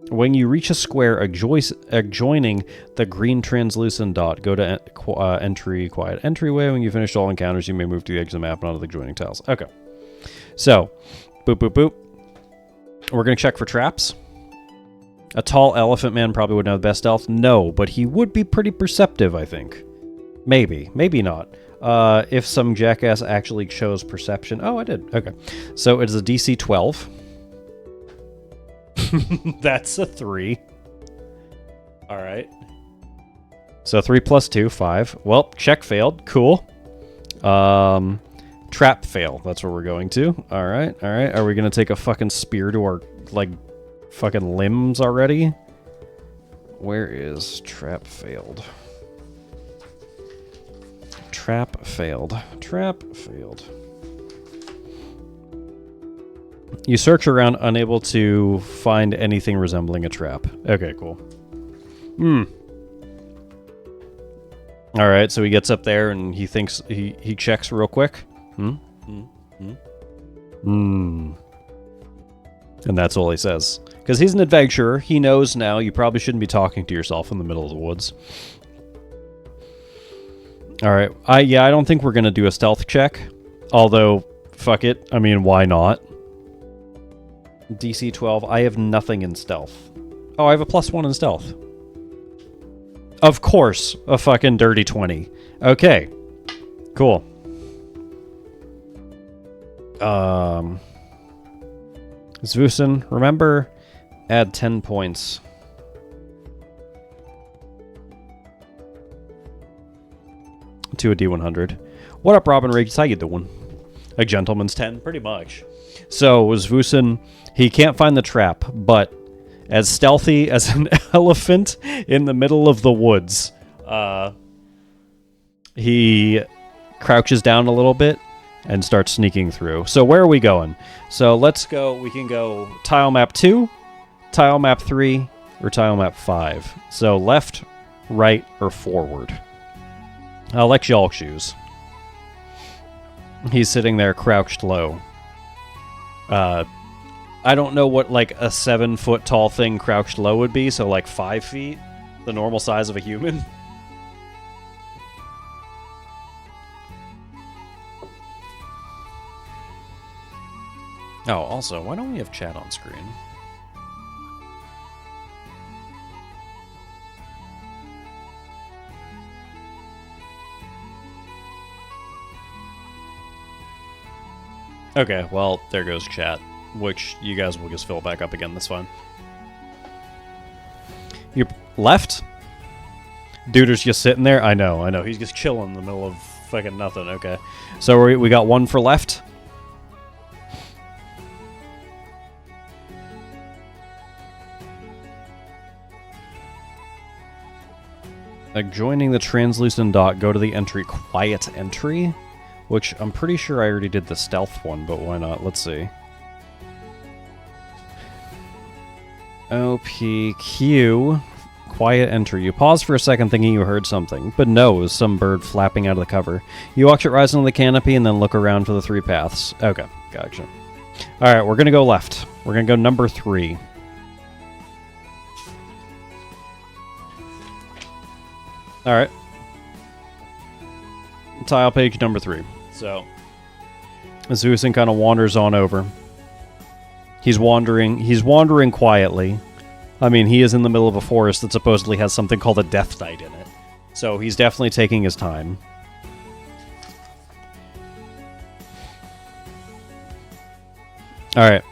When you reach a square adjoining the green translucent dot, go to quiet entryway. When you finish all encounters, you may move to the edge of the map and onto the adjoining tiles. Okay. So, boop, boop, boop. We're going to check for traps. A tall elephant man probably wouldn't have the best stealth. No, but he would be pretty perceptive, I think. Maybe. Maybe not. If some jackass actually chose perception. Oh, I did. Okay. So it is a DC 12. That's a 3. Alright. So 3 plus 2, 5. Well, check failed. Cool. Trap fail. That's where we're going to. Alright, alright. Are we going to take a fucking spear to our, like, fucking limbs already? Where is trap failed? Trap failed. Trap failed. You search around, unable to find anything resembling a trap. Okay, cool. Alright, so he gets up there and he thinks he checks real quick. And that's all he says. Because he's an adventurer. He knows now you probably shouldn't be talking to yourself in the middle of the woods. Alright, I don't think we're going to do a stealth check. Although, fuck it. I mean, why not? DC 12. I have nothing in stealth. Oh, I have a +1 in stealth. Of course, a fucking dirty 20. Okay. Cool. Zvusen, remember, add 10 points. To a D100. What up, Robin Riggs? How you doing? A gentleman's 10, pretty much. So, Zvusen, he can't find the trap, but as stealthy as an elephant in the middle of the woods, he crouches down a little bit and starts sneaking through. So where are we going? So let's go, we can go tile map 2, tile map 3, or tile map 5. So left, right, or forward. I'll let y'all choose. He's sitting there crouched low. I don't know what, like, a 7-foot tall thing crouched low would be, so like 5 feet? The normal size of a human? Oh, also, why don't we have chat on screen? Okay, well, there goes chat, which you guys will just fill back up again, that's fine. You left? Duder's just sitting there? I know, he's just chilling in the middle of fucking nothing, okay. So we got 1 for left? Joining the translucent dot, go to the entry quiet entry, which I'm pretty sure I already did the stealth one, but why not? Let's see. OPQ. Quiet entry. You pause for a second thinking you heard something, but no, it was some bird flapping out of the cover. You watch it rise into the canopy and then look around for the 3 paths. Okay, gotcha. Alright, we're gonna go left. We're gonna go number 3. Alright. Tile page number 3. So, Zeusin kind of wanders on over. He's wandering quietly. I mean, he is in the middle of a forest that supposedly has something called a Death Knight in it. So he's definitely taking his time. Alright.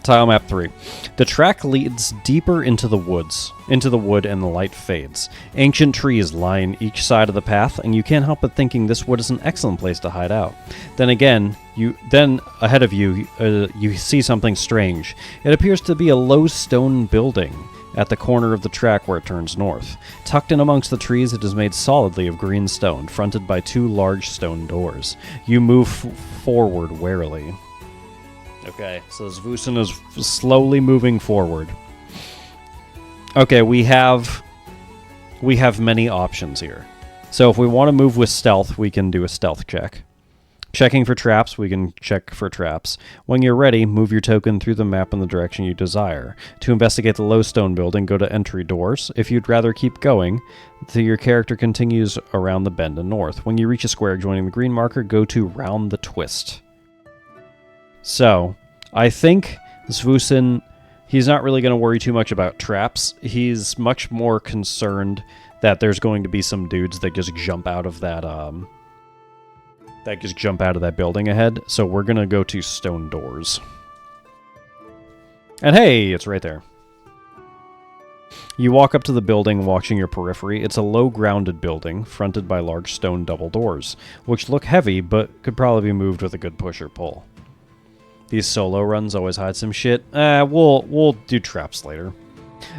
Tile map 3. The track leads deeper into the wood, and the light fades. Ancient trees line each side of the path, and you can't help but thinking this wood is an excellent place to hide out. Then again, ahead of you, you see something strange. It appears to be a low stone building at the corner of the track where it turns north. Tucked in amongst the trees, it is made solidly of green stone, fronted by 2 large stone doors. You move forward warily. Okay, so Zeusin is slowly moving forward. Okay, we have many options here. So if we want to move with stealth, we can do a stealth check. Checking for traps, we can check for traps. When you're ready, move your token through the map in the direction you desire. To investigate the low stone building, go to entry doors. If you'd rather keep going, your character continues around the bend and north. When you reach a square joining the green marker, go to round the twist. So, I think Zeusin, he's not really going to worry too much about traps. He's much more concerned that there's going to be some dudes that just jump out of that building ahead. So we're going to go to stone doors. And hey, it's right there. You walk up to the building, watching your periphery. It's a low-grounded building, fronted by large stone double doors, which look heavy, but could probably be moved with a good push or pull. These solo runs always hide some shit. We'll do traps later.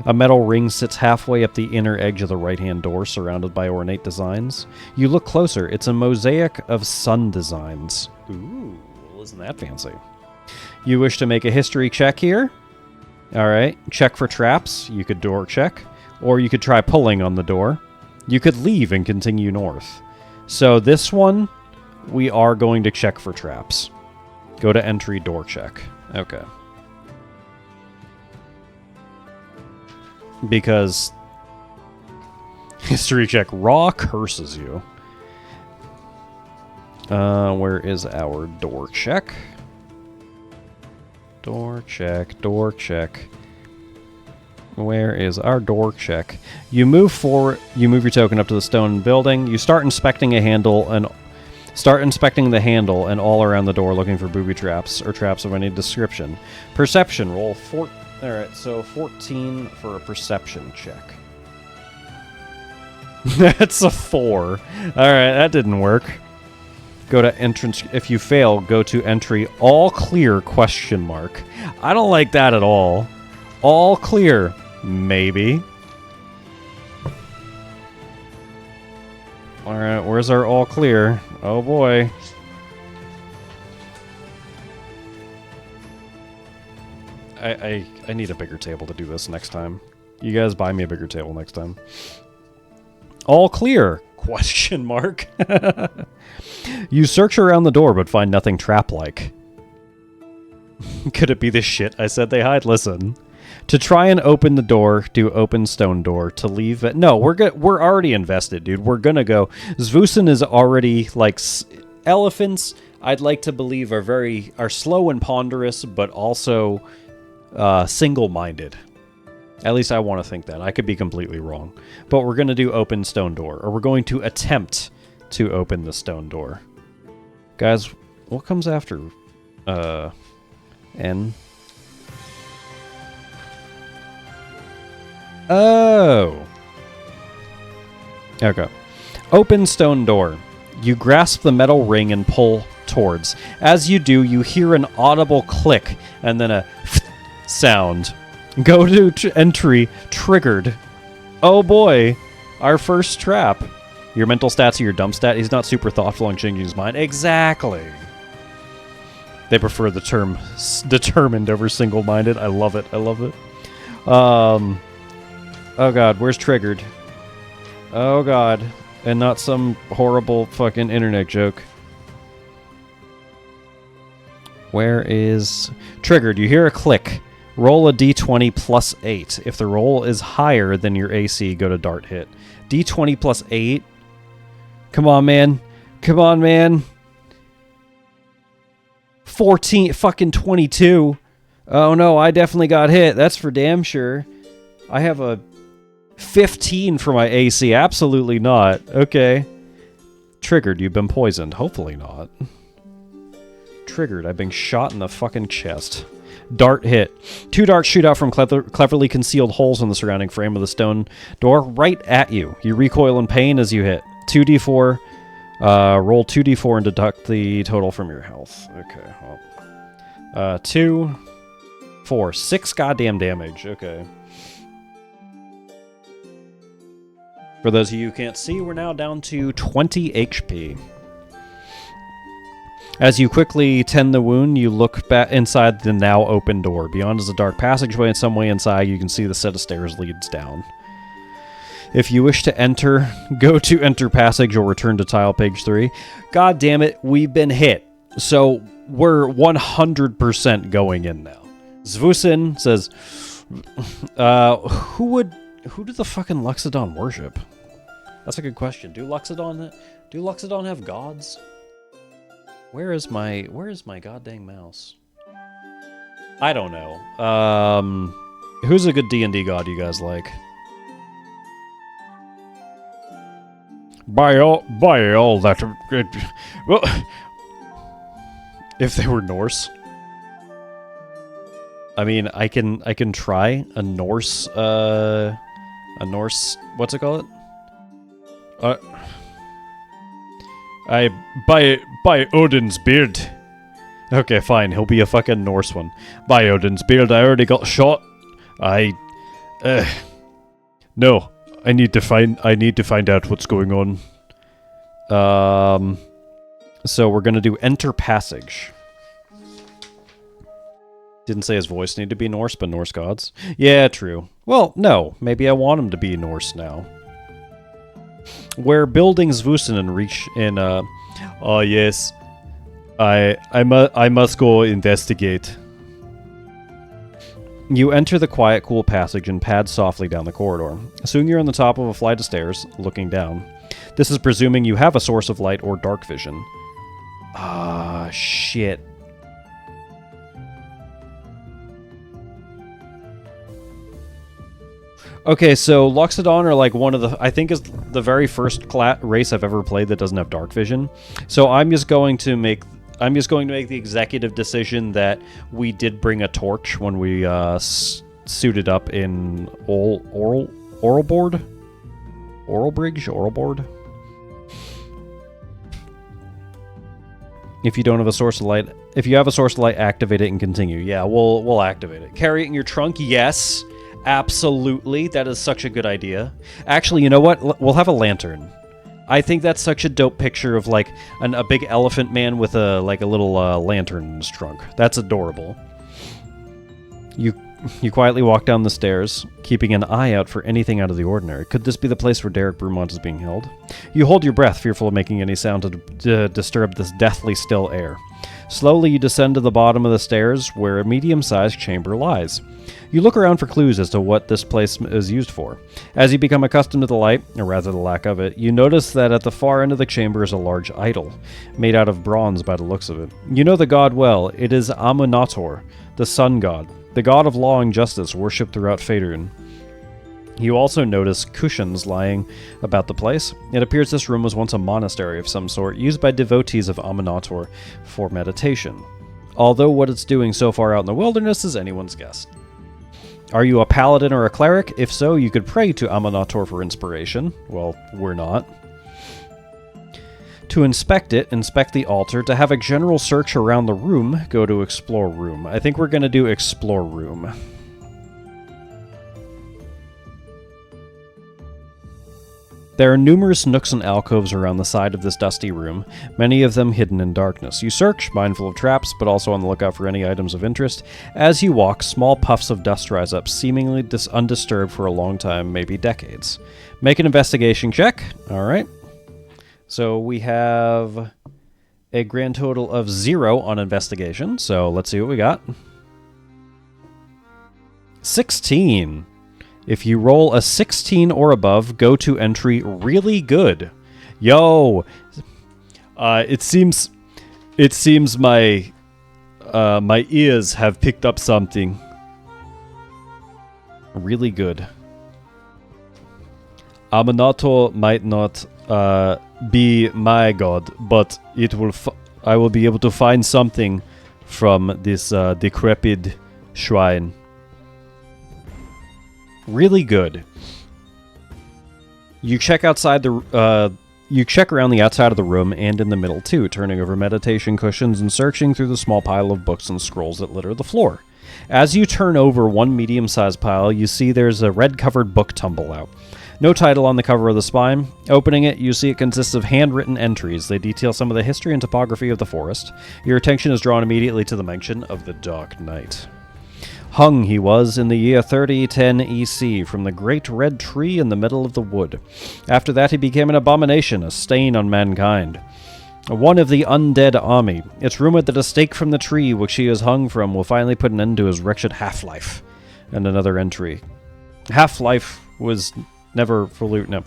A metal ring sits halfway up the inner edge of the right-hand door, surrounded by ornate designs. You look closer. It's a mosaic of sun designs. Ooh, isn't that fancy? You wish to make a history check here? Alright, check for traps. You could door check, or you could try pulling on the door. You could leave and continue north. So this one, we are going to check for traps. Go to entry, door check. Okay. Because history check raw curses you. Where is our door check? Door check, door check. Where is our door check? You move forward, you move your token up to the stone building. You start inspecting the handle and all around the door looking for booby traps or traps of any description. Perception roll. Alright, so 14 for a perception check. That's a 4. Alright, that didn't work. Go to entrance. If you fail, go to entry. All clear, question mark. I don't like that at all. All clear. Maybe. Alright, where's our all clear? Oh boy. I need a bigger table to do this next time. You guys buy me a bigger table next time. All clear? Question mark. You search around the door but find nothing trap-like. Could it be the shit I said they hide? Listen. To try and open the door, do open stone door. To leave it... No, we're already invested, dude. We're gonna go. Zeusin is already, like... Elephants, I'd like to believe, are slow and ponderous, but also single-minded. At least I want to think that. I could be completely wrong. But we're gonna do open stone door. Or we're going to attempt to open the stone door. Guys, what comes after? N... Oh. Okay. Open stone door. You grasp the metal ring and pull towards. As you do, you hear an audible click and then a sound. Go to entry. Triggered. Oh boy. Our first trap. Your mental stats are your dump stat. He's not super thoughtful on changing his mind. Exactly. They prefer the term determined over single-minded. I love it. I love it. Oh god, where's Triggered? Oh god. And not some horrible fucking internet joke. Where is... Triggered, you hear a click. Roll a d20 plus 8. If the roll is higher than your AC, go to dart hit. d20 plus 8? Come on, man. Come on, man. 14, fucking 22. Oh no, I definitely got hit. That's for damn sure. I have a 15 for my AC. Absolutely not. Okay. Triggered, you've been poisoned. Hopefully not. Triggered, I've been shot in the fucking chest. Dart hit. 2 darts shoot out from cleverly concealed holes in the surrounding frame of the stone door right at you. You recoil in pain as you hit. 2d4. Roll 2d4 and deduct the total from your health. Okay. Well. 2, 4, 6 goddamn damage. Okay. For those of you who can't see, we're now down to 20 HP. As you quickly tend the wound, you look back inside the now open door. Beyond is a dark passageway, and some way inside you can see the set of stairs leads down. If you wish to enter, go to enter passage or return to tile page 3. God damn it, we've been hit. So we're 100% going in now. Zvusin says, who do the fucking Luxodon worship? That's a good question. Do Luxodon have gods? Where is my goddamn mouse? I don't know. Who's a good D&D god you guys like? By all that, well, if they were Norse, I mean, I can try a Norse. What's it called? By Odin's beard. Okay, fine. He'll be a fucking Norse one. By Odin's beard, I already got shot. No. I need to find out what's going on. So we're gonna do enter passage. Didn't say his voice needed to be Norse, but Norse gods. Yeah, true. Well, no. Maybe I want him to be Norse now. Where buildings Vusen and reach in, oh yes. I must go investigate. You enter the quiet, cool passage and pad softly down the corridor. Soon you're on the top of a flight of stairs, looking down. This is presuming you have a source of light or dark vision. Ah, shit. Okay, so Luxodon are like one of the... I think is the very first race I've ever played that doesn't have dark vision. So I'm just going to make the executive decision that we did bring a torch when we suited up in Oral Board? Oral Bridge? Oral Board? If you don't have a source of light... If you have a source of light, activate it and continue. Yeah, we'll activate it. Carry it in your trunk? Yes. Absolutely. That is such a good idea. Actually, you know what? We'll have a lantern. I think that's such a dope picture of like a big elephant man with a little lantern in his trunk. That's adorable. You quietly walk down the stairs, keeping an eye out for anything out of the ordinary. Could this be the place where Derek Brumont is being held? You hold your breath, fearful of making any sound to disturb this deathly still air. Slowly you descend to the bottom of the stairs, where a medium-sized chamber lies. You look around for clues as to what this place is used for. As you become accustomed to the light, or rather the lack of it, you notice that at the far end of the chamber is a large idol, made out of bronze by the looks of it. You know the god well. It is Amunator, the sun god, the god of law and justice worshipped throughout Faerun. You also notice cushions lying about the place. It appears this room was once a monastery of some sort, used by devotees of Amunator for meditation. Although what it's doing so far out in the wilderness is anyone's guess. Are you a paladin or a cleric? If so, you could pray to Amunator for inspiration. Well, we're not. To inspect it, inspect the altar. To have a general search around the room, go to Explore Room. I think we're going to do Explore Room. There are numerous nooks and alcoves around the side of this dusty room, many of them hidden in darkness. You search, mindful of traps, but also on the lookout for any items of interest. As you walk, small puffs of dust rise up, seemingly undisturbed for a long time, maybe decades. Make an investigation check. All right. So we have a grand total of 0 on investigation, so let's see what we got. 16. If you roll a 16 or above, go to entry really good. Yo, it seems my my ears have picked up something. Really good. Aminator might not be my god, but it will. I will be able to find something from this decrepit shrine. Really good. You check outside the. You check around the outside of the room and in the middle too, turning over meditation cushions and searching through the small pile of books and scrolls that litter the floor. As you turn over one medium-sized pile, you see there's a red-covered book tumble out. No title on the cover of the spine. Opening it, you see it consists of handwritten entries. They detail some of the history and topography of the forest. Your attention is drawn immediately to the mention of the Dark Knight. Hung he was in the year 3010 EC from the great red tree in the middle of the wood. After that he became an abomination, a stain on mankind. One of the undead army. It's rumored that a stake from the tree which he is hung from will finally put an end to his wretched half-life. And another entry. Half-life was never fully... No.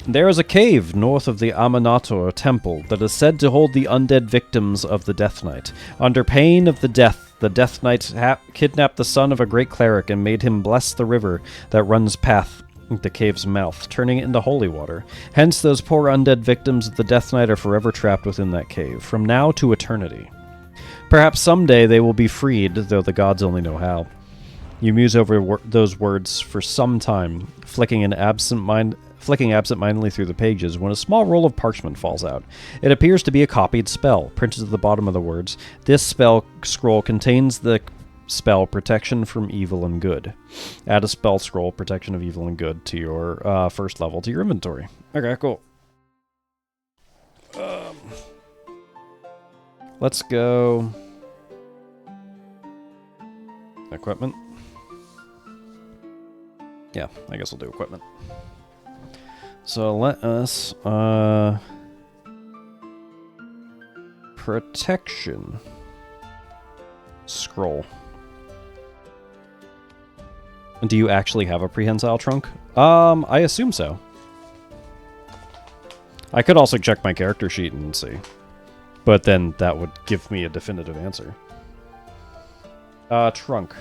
There is a cave north of the Aminator temple that is said to hold the undead victims of the Death Knight. Under pain of the Death Knight kidnapped the son of a great cleric and made him bless the river that runs past the cave's mouth, turning it into holy water. Hence, those poor undead victims of the Death Knight are forever trapped within that cave, from now to eternity. Perhaps someday they will be freed, though the gods only know how. You muse over those words for some time, flicking absent-mindedly through the pages, when a small roll of parchment falls out. It appears to be a copied spell, printed at the bottom of the words. This spell scroll contains the spell Protection from Evil and Good. Add a spell scroll, Protection of Evil and Good, to your first level to your inventory. Okay, cool. Let's go... Equipment. Yeah, I guess we'll do equipment. So let us, Protection. Scroll. Do you actually have a prehensile trunk? I assume so. I could also check my character sheet and see. But then that would give me a definitive answer. Trunk.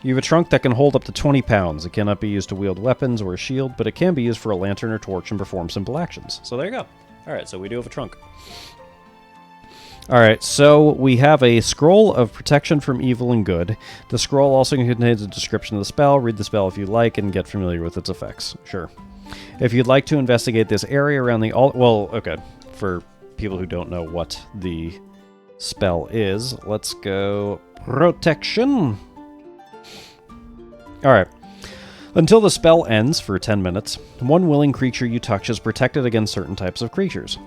You have a trunk that can hold up to 20 pounds. It cannot be used to wield weapons or a shield, but it can be used for a lantern or torch and perform simple actions. So there you go. Alright, so we do have a trunk. Alright, so we have a scroll of protection from evil and good. The scroll also contains a description of the spell. Read the spell if you like and get familiar with its effects. Sure. If you'd like to investigate this area around the altar... Well, okay. For people who don't know what the spell is, let's go... Protection... Alright. Until the spell ends for 10 minutes, one willing creature you touch is protected against certain types of creatures.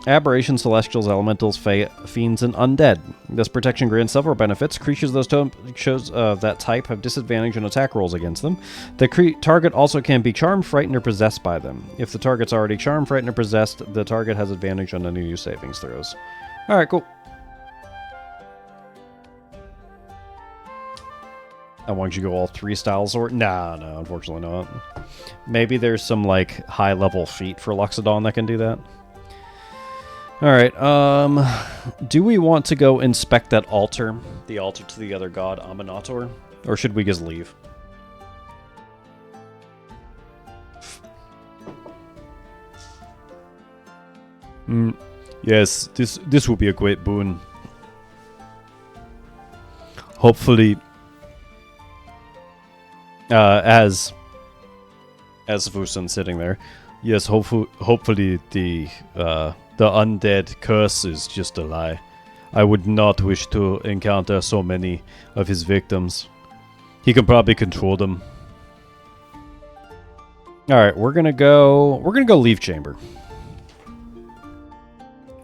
Aberrations, celestials, elementals, fiends, and undead. This protection grants several benefits. Creatures of that type have disadvantage on attack rolls against them. The target also can be charmed, frightened, or possessed by them. If the target's already charmed, frightened, or possessed, the target has advantage on any new savings throws. Alright, cool. I want you to go all 3 styles or... Nah, no, unfortunately not. Maybe there's some, like, high-level feat for Luxodon that can do that. Alright, do we want to go inspect that altar? The altar to the other god, Aminator? Or should we just leave? Yes, this will be a great boon. Hopefully... as Vusan sitting there, yes, hopefully the undead curse is just a lie. I would not wish to encounter so many of his victims. He can probably control them. All right, we're gonna go leave chamber.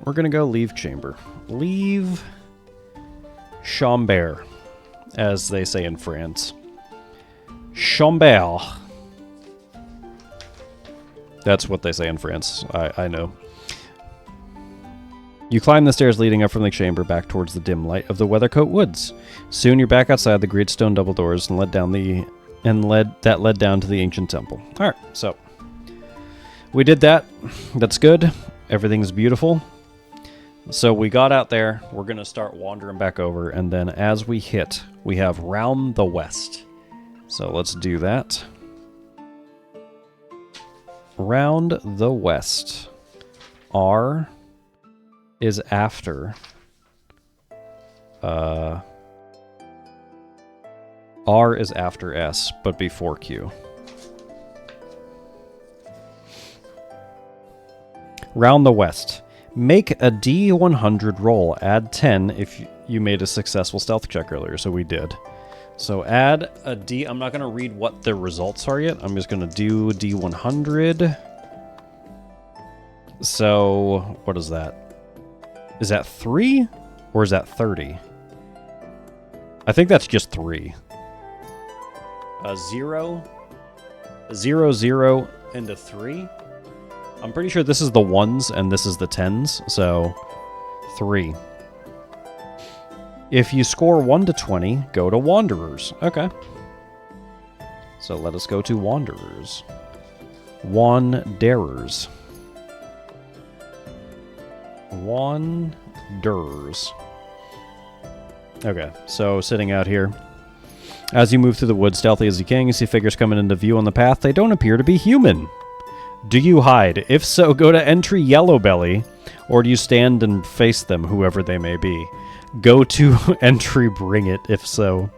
We're gonna go leave chamber. Leave chamber, as they say in France. Chamber. That's what they say in France. I know. You climb the stairs leading up from the chamber back towards the dim light of the Weathercoat Woods. Soon you're back outside the great stone double doors and led down to the ancient temple. All right, so we did that. That's good. Everything's beautiful. So we got out there. We're gonna start wandering back over, and then as we hit, we have round the west. So let's do that. Round the west. R is after R is after S, but before Q. Round the west. Make a D100 roll. Add 10 if you made a successful stealth check earlier, so we did. So add a D. I'm not going to read what the results are yet. I'm just going to do D100. So what is that? Is that 3 or is that 30? I think that's just 3. 0, 0, 0, and a 3. I'm pretty sure this is the 1s and this is the 10s, so 3. If you score 1 to 20, go to Wanderers. Okay. So let us go to Wanderers. Wanderers. Wanderers. Okay, so sitting out here. As you move through the woods stealthy as you can, you see figures coming into view on the path. They don't appear to be human. Do you hide? If so, go to entry Yellow Belly, or do you stand and face them, whoever they may be? Go to entry Bring It, if so.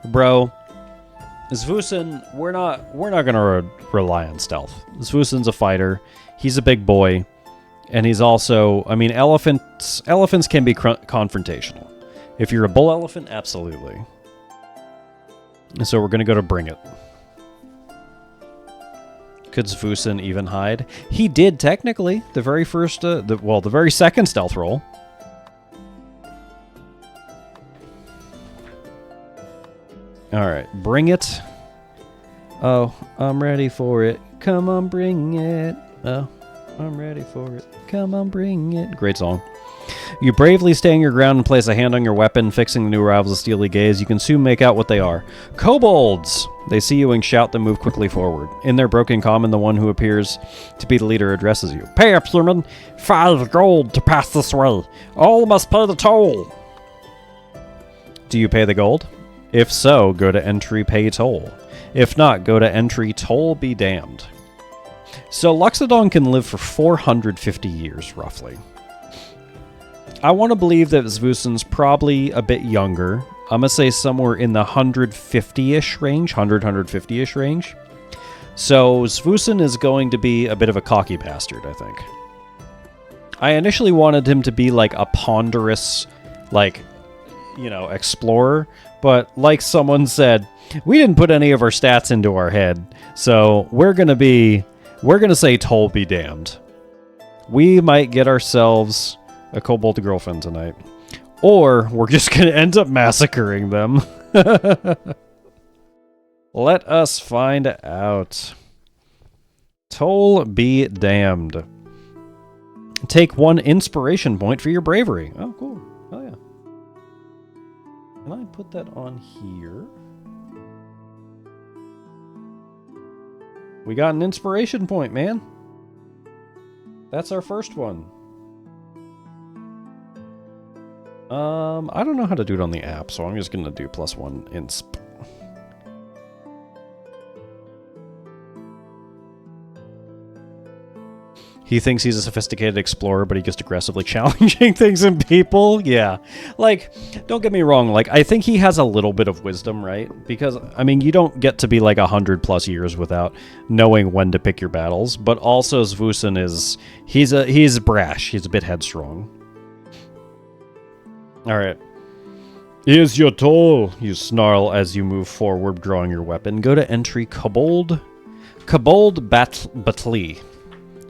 Bro, Svusen, we're not gonna rely on stealth. Svusen's a fighter. He's a big boy, and he's also, I mean, elephants can be confrontational. If you're a bull elephant, absolutely. So we're gonna go to Bring It. Could Svusen even hide? He did technically. The very first, the very second stealth roll. All right, Bring It. Oh, I'm ready for it. Come on, bring it. Oh, I'm ready for it. Come on, bring it. Great song. You bravely stand your ground and place a hand on your weapon, fixing the new arrivals' steely gaze. You can soon make out what they are. Kobolds! They see you and shout, then move quickly forward. In their broken common, the one who appears to be the leader addresses you. Pay up, human! 5 gold to pass this way. All must pay the toll. Do you pay the gold? If so, go to entry Pay Toll. If not, go to entry Toll Be Damned. So Loxodon can live for 450 years, roughly. I want to believe that Svusen's probably a bit younger. I'm going to say somewhere in the 150-ish range, 150-ish range. So Svusen is going to be a bit of a cocky bastard, I think. I initially wanted him to be like a ponderous, like, you know, explorer. But like someone said, we didn't put any of our stats into our head. So we're going to say Toll Be Damned. We might get ourselves a kobold girlfriend tonight. Or we're just going to end up massacring them. Let us find out. Toll Be Damned. Take 1 inspiration point for your bravery. Oh, cool. Oh, yeah. Can I put that on here? We got an inspiration point, man. That's our first one. I don't know how to do it on the app, so I'm just going to do +1 insp. He thinks he's a sophisticated explorer, but he just aggressively challenging things and people. Yeah. Like, don't get me wrong. Like, I think he has a little bit of wisdom, right? Because, I mean, you don't get to be like 100+ years without knowing when to pick your battles. But also, Svusen is, he's brash. He's a bit headstrong. All right. Here's your toll, you snarl as you move forward, drawing your weapon. Go to entry Kobold. Kobold Batli.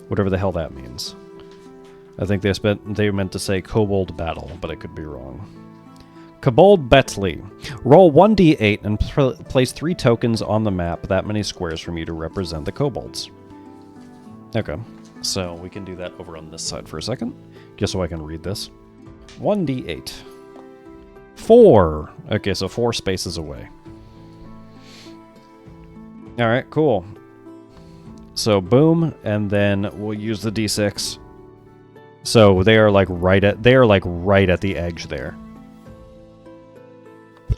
Whatever the hell that means. I think they meant to say Kobold Battle, but I could be wrong. Kobold Batli. Roll 1d8 and place 3 tokens on the map, that many squares from you to represent the kobolds. Okay, so we can do that over on this side for a second, just so I can read this. 1d8. 4. Okay, so 4 spaces away. Alright, cool. So boom, and then we'll use the d6. So they are like right at the edge there.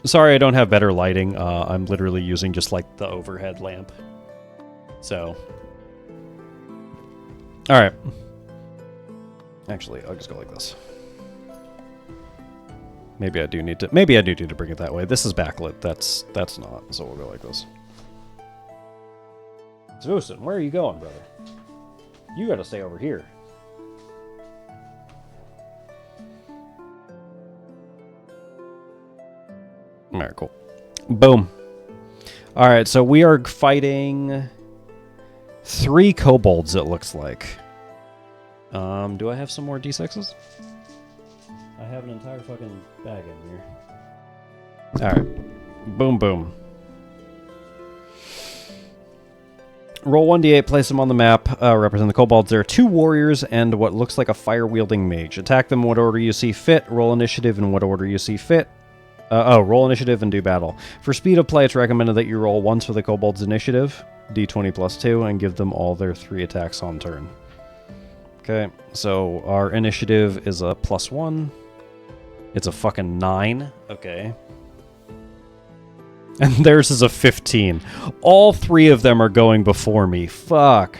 Sorry I don't have better lighting. I'm literally using just like the overhead lamp. So alright. Actually, I'll just go like this. Maybe I do need to bring it that way. This is backlit. That's not. So we'll go like this. Zwusen, where are you going, brother? You gotta stay over here. Alright, cool. Boom. Alright, so we are fighting 3 kobolds, it looks like. Do I have some more d6s? I have an entire fucking bag in here. Alright. Boom, boom. Roll 1d8, place them on the map, represent the kobolds. There are 2 warriors and what looks like a fire-wielding mage. Attack them in what order you see fit. Roll initiative in what order you see fit. Roll initiative and do battle. For speed of play, it's recommended that you roll once for the kobold's initiative, d20 plus 2, and give them all their 3 attacks on turn. Okay, so our initiative is a +1. It's a fucking 9. Okay. And theirs is a 15. All 3 of them are going before me. Fuck.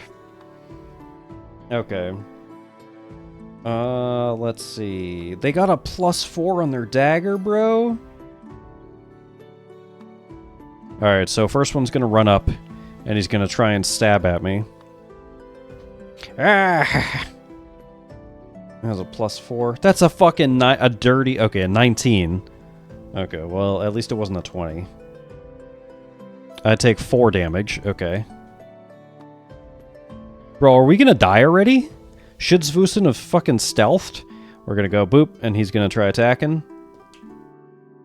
Okay. Let's see. They got a +4 on their dagger, bro. Alright, so first one's gonna run up, and he's gonna try and stab at me. Ah! That's a +4. That's a fucking a 19. Okay, well, at least it wasn't a 20. I take 4 damage. Okay. Bro, are we gonna die already? Should Zwusen have fucking stealthed? We're gonna go boop, and he's gonna try attacking.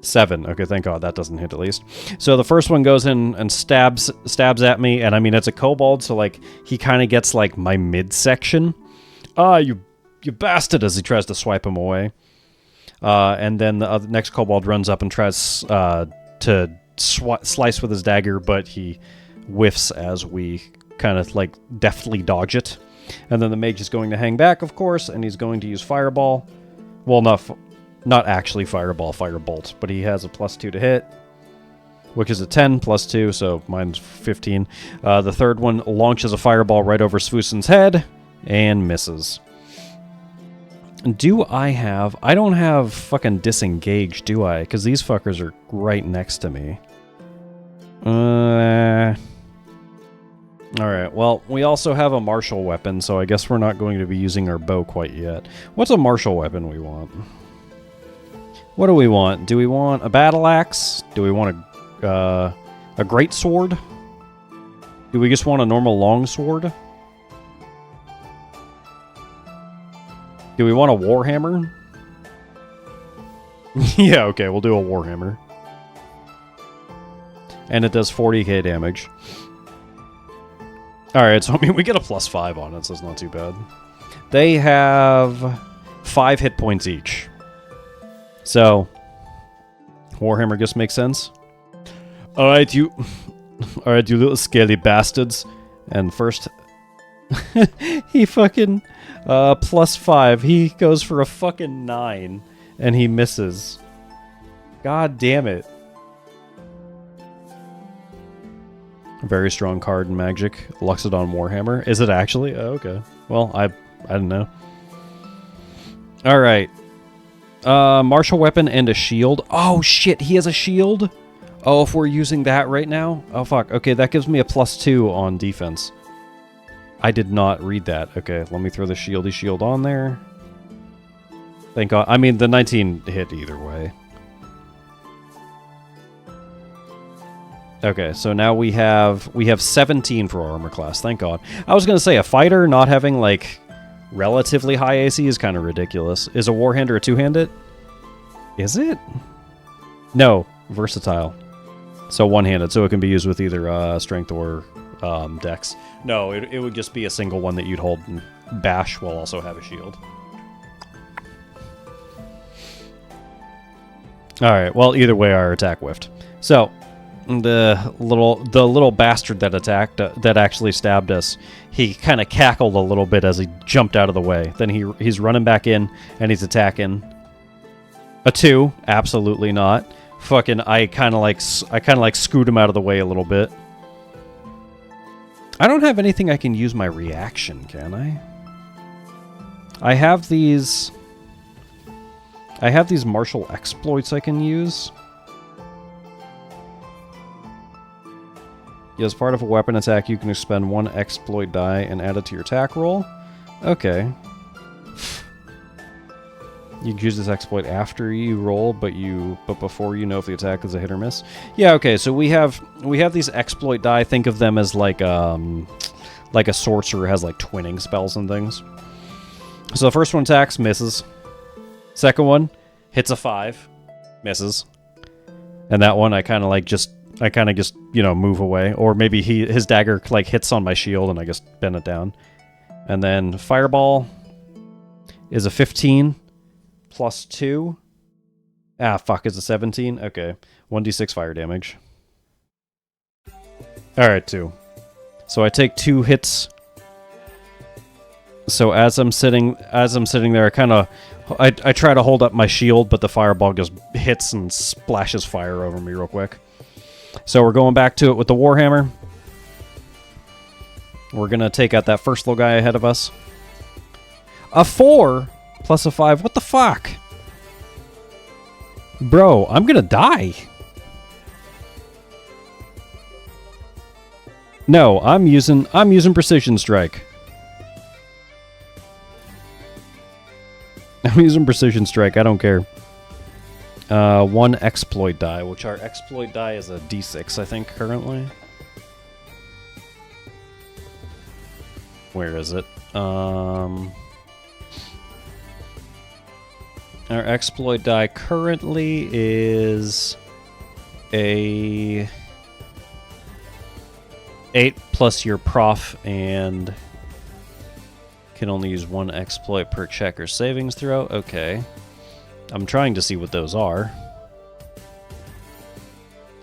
7. Okay, thank God that doesn't hit at least. So the first one goes in and stabs at me, and I mean, it's a kobold, so like, he kind of gets like my midsection. Ah, you bastard, as he tries to swipe him away. And then the next kobold runs up and tries to slice with his dagger, but he whiffs as we kind of like deftly dodge it. And then the mage is going to hang back, of course, and he's going to use fireball. Well, not actually fireball, firebolt, but he has a +2 to hit, which is a 10 + 2, so mine's 15. The third one launches a fireball right over Zwusen's head and misses. I don't have fucking disengage, do I? Because these fuckers are right next to me. Alright, well, we also have a martial weapon, so I guess we're not going to be using our bow quite yet. What's a martial weapon we want? What do we want? Do we want a battle axe? Do we want a great sword? Do we just want a normal long sword? Do we want a warhammer? Yeah, okay, we'll do a warhammer. And it does 40k damage. Alright, so I mean, we get a +5 on it, so it's not too bad. They have 5 hit points each. So, warhammer just makes sense. Alright, you little scaly bastards. And first, he fucking, +5. He goes for a fucking 9. And he misses. God damn it. Very strong card in Magic. Luxodon Warhammer. Is it actually? Oh, okay. Well, I don't know. Alright. Martial weapon and a shield. Oh, shit. He has a shield? Oh, if we're using that right now? Oh, fuck. Okay, that gives me a +2 on defense. I did not read that. Okay, let me throw the shieldy shield on there. Thank God. I mean, the 19 hit either way. Okay, so now we have 17 for our armor class. Thank God. I was gonna say a fighter not having like relatively high AC is kind of ridiculous. Is a warhander a two-handed? Is it? No, versatile. So one-handed, so it can be used with either strength or dex. No, it would just be a single one that you'd hold and bash while also have a shield. All right. Well, either way, our attack whiffed. So the little bastard that attacked that actually stabbed us, he kind of cackled a little bit as he jumped out of the way. Then he's running back in and he's attacking. A 2, absolutely not. Fucking I kind of like scoot him out of the way a little bit. I don't have anything I can use my reaction, can I? I have these martial exploits I can use. As part of a weapon attack, you can expend 1 exploit die and add it to your attack roll. Okay. You can use this exploit after you roll, but before you know if the attack is a hit or miss. Yeah, okay. So we have these exploit die. Think of them as like a sorcerer has like twinning spells and things. So the first one attacks, misses. Second one hits a 5, misses. And that one I kind of just, you know, move away. Or maybe his dagger, like, hits on my shield and I just bend it down. And then Fireball is a 15 plus 2. Ah, fuck, it's a 17? Okay. 1d6 fire damage. Alright, 2. So I take 2 hits. So as I'm sitting there, I try to hold up my shield, but the fireball just hits and splashes fire over me real quick. So we're going back to it with the Warhammer. We're going to take out that first little guy ahead of us. A 4 plus a 5. What the fuck? Bro, I'm going to die. No, I'm using Precision Strike. I'm using Precision Strike. I don't care. 1 exploit die, which our exploit die is a d6, I think, currently. Where is it? Our exploit die currently is a 8 plus your prof and can only use 1 exploit per check or savings throw. Okay. I'm trying to see what those are.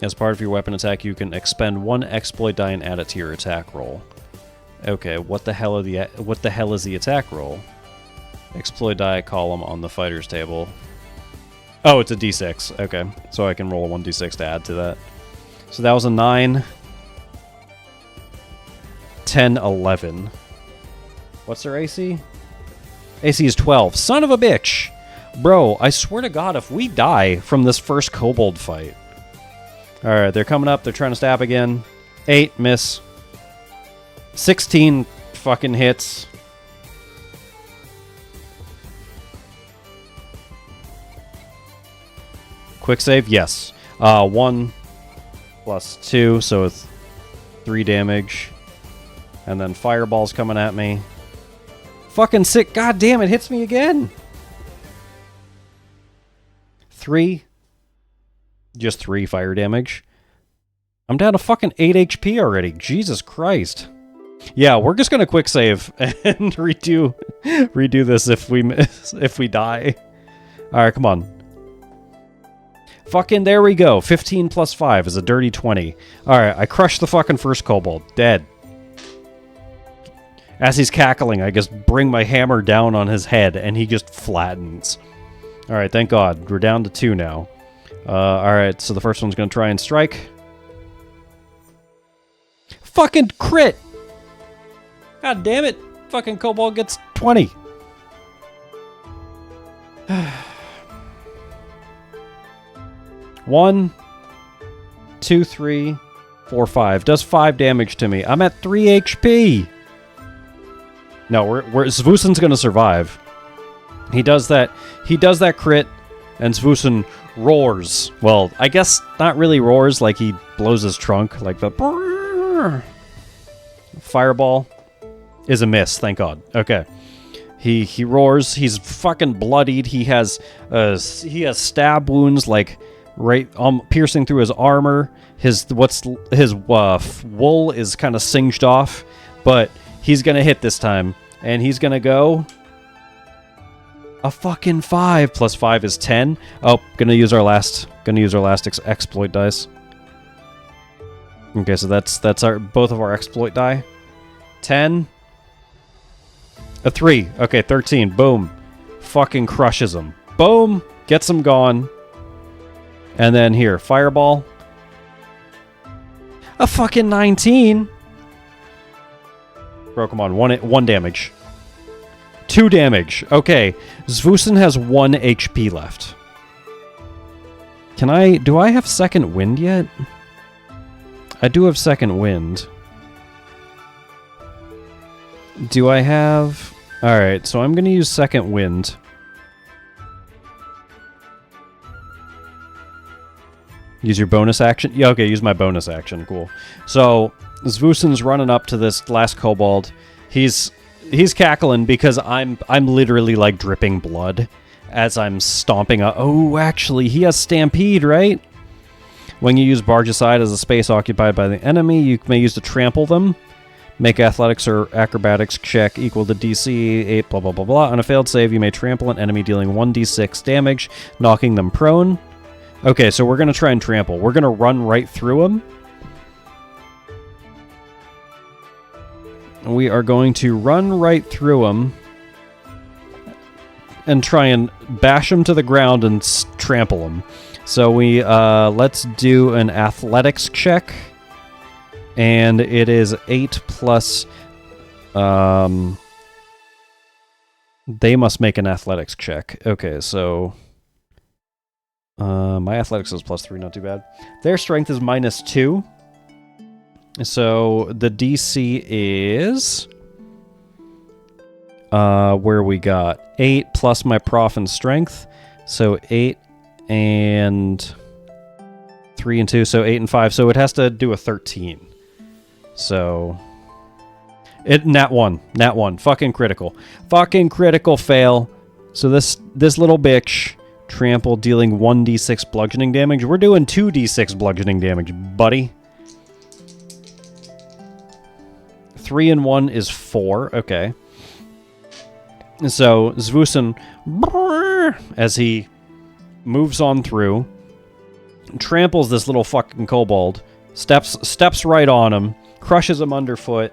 As part of your weapon attack, you can expend 1 exploit die and add it to your attack roll. Okay, what the hell is the attack roll? Exploit die column on the fighter's table. Oh, it's a d6. Okay, so I can roll a 1d6 to add to that. So that was a 9, 10, 11. What's their AC? AC is 12. Son of a bitch! Bro, I swear to God, if we die from this first kobold fight... Alright, they're coming up. They're trying to stab again. 8, miss. 16 fucking hits. Quick save? Yes. 1 plus 2, so it's 3 damage. And then fireball's coming at me. Fucking sick. God damn, it hits me again. 3. Just 3 fire damage. I'm down to fucking 8 HP already. Jesus Christ. Yeah, we're just gonna quick save and redo this if we die. Alright, come on. Fucking there we go. 15 plus 5 is a dirty 20. Alright, I crushed the fucking first kobold. Dead. As he's cackling, I just bring my hammer down on his head and he just flattens. Alright, thank God. We're down to 2 now. Alright, so the first one's gonna try and strike. Fucking crit! God damn it! Fucking kobold gets 20. 1, 2, 3, 4, 5. Does 5 damage to me. I'm at 3 HP! No, Svusen's gonna survive. He does that crit, and Svusen roars. Well, I guess not really roars, like he blows his trunk, like the brrr. Fireball is a miss, thank God. Okay. He roars, he's fucking bloodied, he has stab wounds like right piercing through his armor. His wool is kind of singed off, but he's going to hit this time and he's going to go a fucking 5 plus 5 is 10. Oh, gonna use our last exploit dice. Okay, so that's both of our exploit die. 10. A 3. Okay, 13. Boom. Fucking crushes him. Boom. Gets him gone. And then here, fireball. A fucking 19. Bro, come on. One damage. 2 damage. Okay. Zvusin has 1 HP left. Do I have second wind yet? I do have second wind. Do I have... Alright, so I'm going to use second wind. Use your bonus action? Yeah, okay, use my bonus action. Cool. So, Zvusin's running up to this last kobold. He's cackling because I'm literally like dripping blood as I'm stomping up. Oh, actually, he has Stampede, right? When you use Bargicide as a space occupied by the enemy, you may use to trample them. Make athletics or acrobatics check equal to DC 8, blah, blah, blah, blah. On a failed save, you may trample an enemy dealing 1d6 damage, knocking them prone. Okay, so we're going to try and trample. We're going to run right through him. We are going to run right through him and try and bash him to the ground and trample him. So let's do an athletics check. And it is 8 plus... they must make an athletics check. Okay, so... my athletics is +3, not too bad. Their strength is -2. So the DC is... where we got 8 plus my prof and strength. So 8 and 3 and 2, so 8 and 5. So it has to do a 13. So nat 1, fucking critical fail. So this little bitch trample dealing 1d6 bludgeoning damage. We're doing 2d6 bludgeoning damage, buddy. 3 and 1 is 4. Okay. So Zvusin, as he moves on through, tramples this little fucking kobold, steps right on him, crushes him underfoot.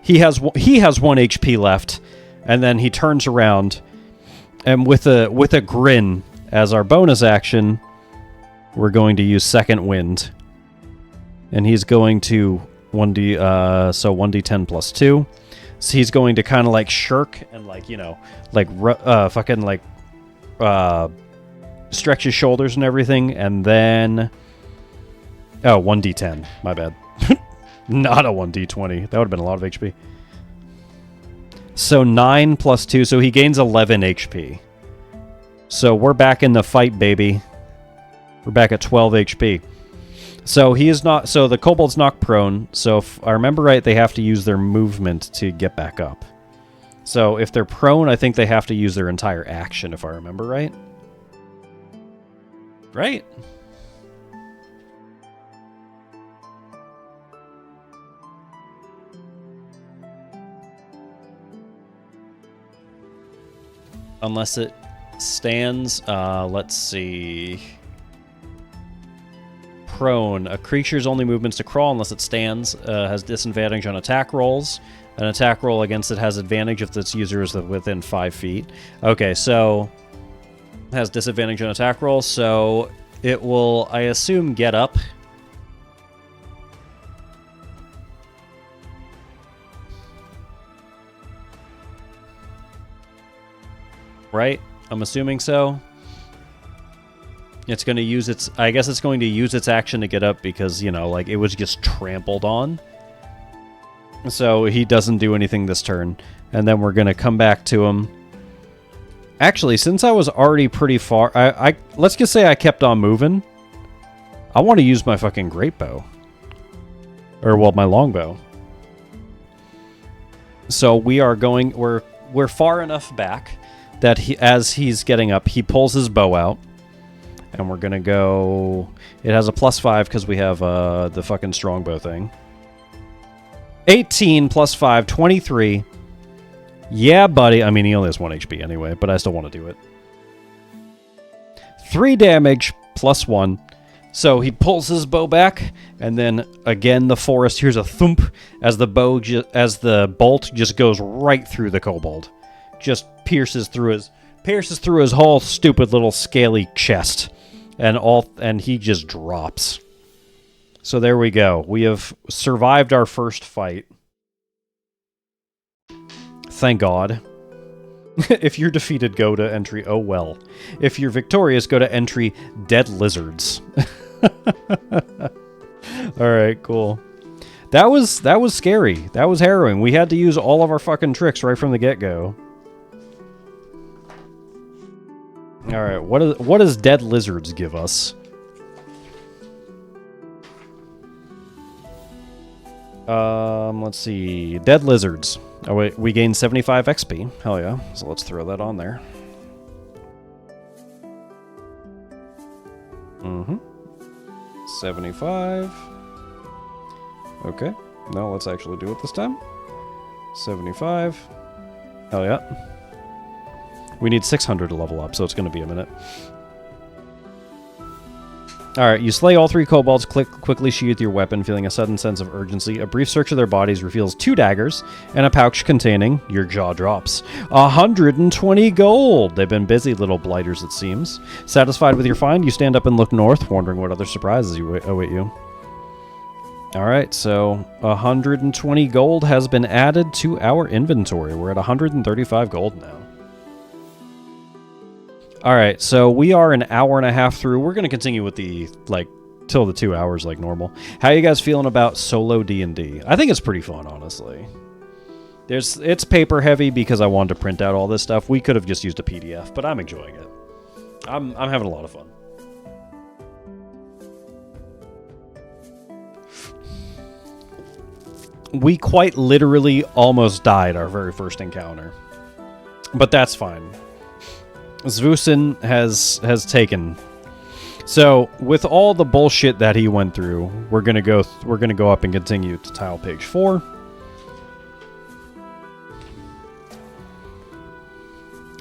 He has 1 HP left, and then he turns around, and with a grin as our bonus action, we're going to use second wind, and he's going to 1d10 plus 2. So he's going to kind of like shirk and stretch his shoulders and everything, and then 1d10. My bad. Not a 1d20. That would have been a lot of HP. So 9 plus 2, so he gains 11 HP. So we're back in the fight, baby. We're back at 12 HP. So he is not. So the kobold's knocked prone. So if I remember right, they have to use their movement to get back up. So if they're prone, I think they have to use their entire action, if I remember right. Right? Unless it stands, let's see. Prone. A creature's only movement's to crawl unless it stands. Has disadvantage on attack rolls. An attack roll against it has advantage if its user is within 5 feet. Okay, so it has disadvantage on attack rolls, so it will, I assume, get up. Right? I'm assuming so. It's going to use its... I guess it's going to use its action to get up because, like, it was just trampled on. So he doesn't do anything this turn. And then we're going to come back to him Actually, since I was already pretty far, let's just say I kept on moving. I want to use my fucking great bow. Or, well, my longbow. So we are going, we're far enough back that as he's getting up, he pulls his bow out. And we're going to go, it has a +5 because we have the fucking strongbow thing. 18 plus 5, 23. Yeah, buddy. I mean, he only has 1 HP anyway, but I still want to do it. 3 damage plus 1. So he pulls his bow back, and then again the forest hears a thump as the bolt just goes right through the kobold, just pierces through his whole stupid little scaly chest, and he just drops. So there we go. We have survived our first fight. Thank God. If you're defeated, go to entry oh well. If you're victorious, go to entry dead lizards. Alright, cool. That was scary. That was harrowing. We had to use all of our fucking tricks right from the get-go. Alright, what does dead lizards give us? Let's see. Dead lizards. Oh wait, we gain 75 XP. Hell yeah. So let's throw that on there. 75. Okay. No, let's actually do it this time. 75. Hell yeah. We need 600 to level up, so it's going to be a minute. Alright, you slay all 3 kobolds, quickly sheath your weapon, feeling a sudden sense of urgency. A brief search of their bodies reveals 2 daggers and a pouch containing your jaw drops. 120 gold! They've been busy, little blighters, it seems. Satisfied with your find, you stand up and look north, wondering what other surprises await you. Alright, so 120 gold has been added to our inventory. We're at 135 gold now. Alright, so we are an hour and a half through. We're going to continue with the, till the 2 hours like normal. How you guys feeling about solo D&D? I think it's pretty fun, honestly. It's paper heavy because I wanted to print out all this stuff. We could have just used a PDF, but I'm enjoying it. I'm having a lot of fun. We quite literally almost died our very first encounter. But that's fine. Zvusin has taken. So with all the bullshit that he went through, we're gonna go up and continue to tile page 4.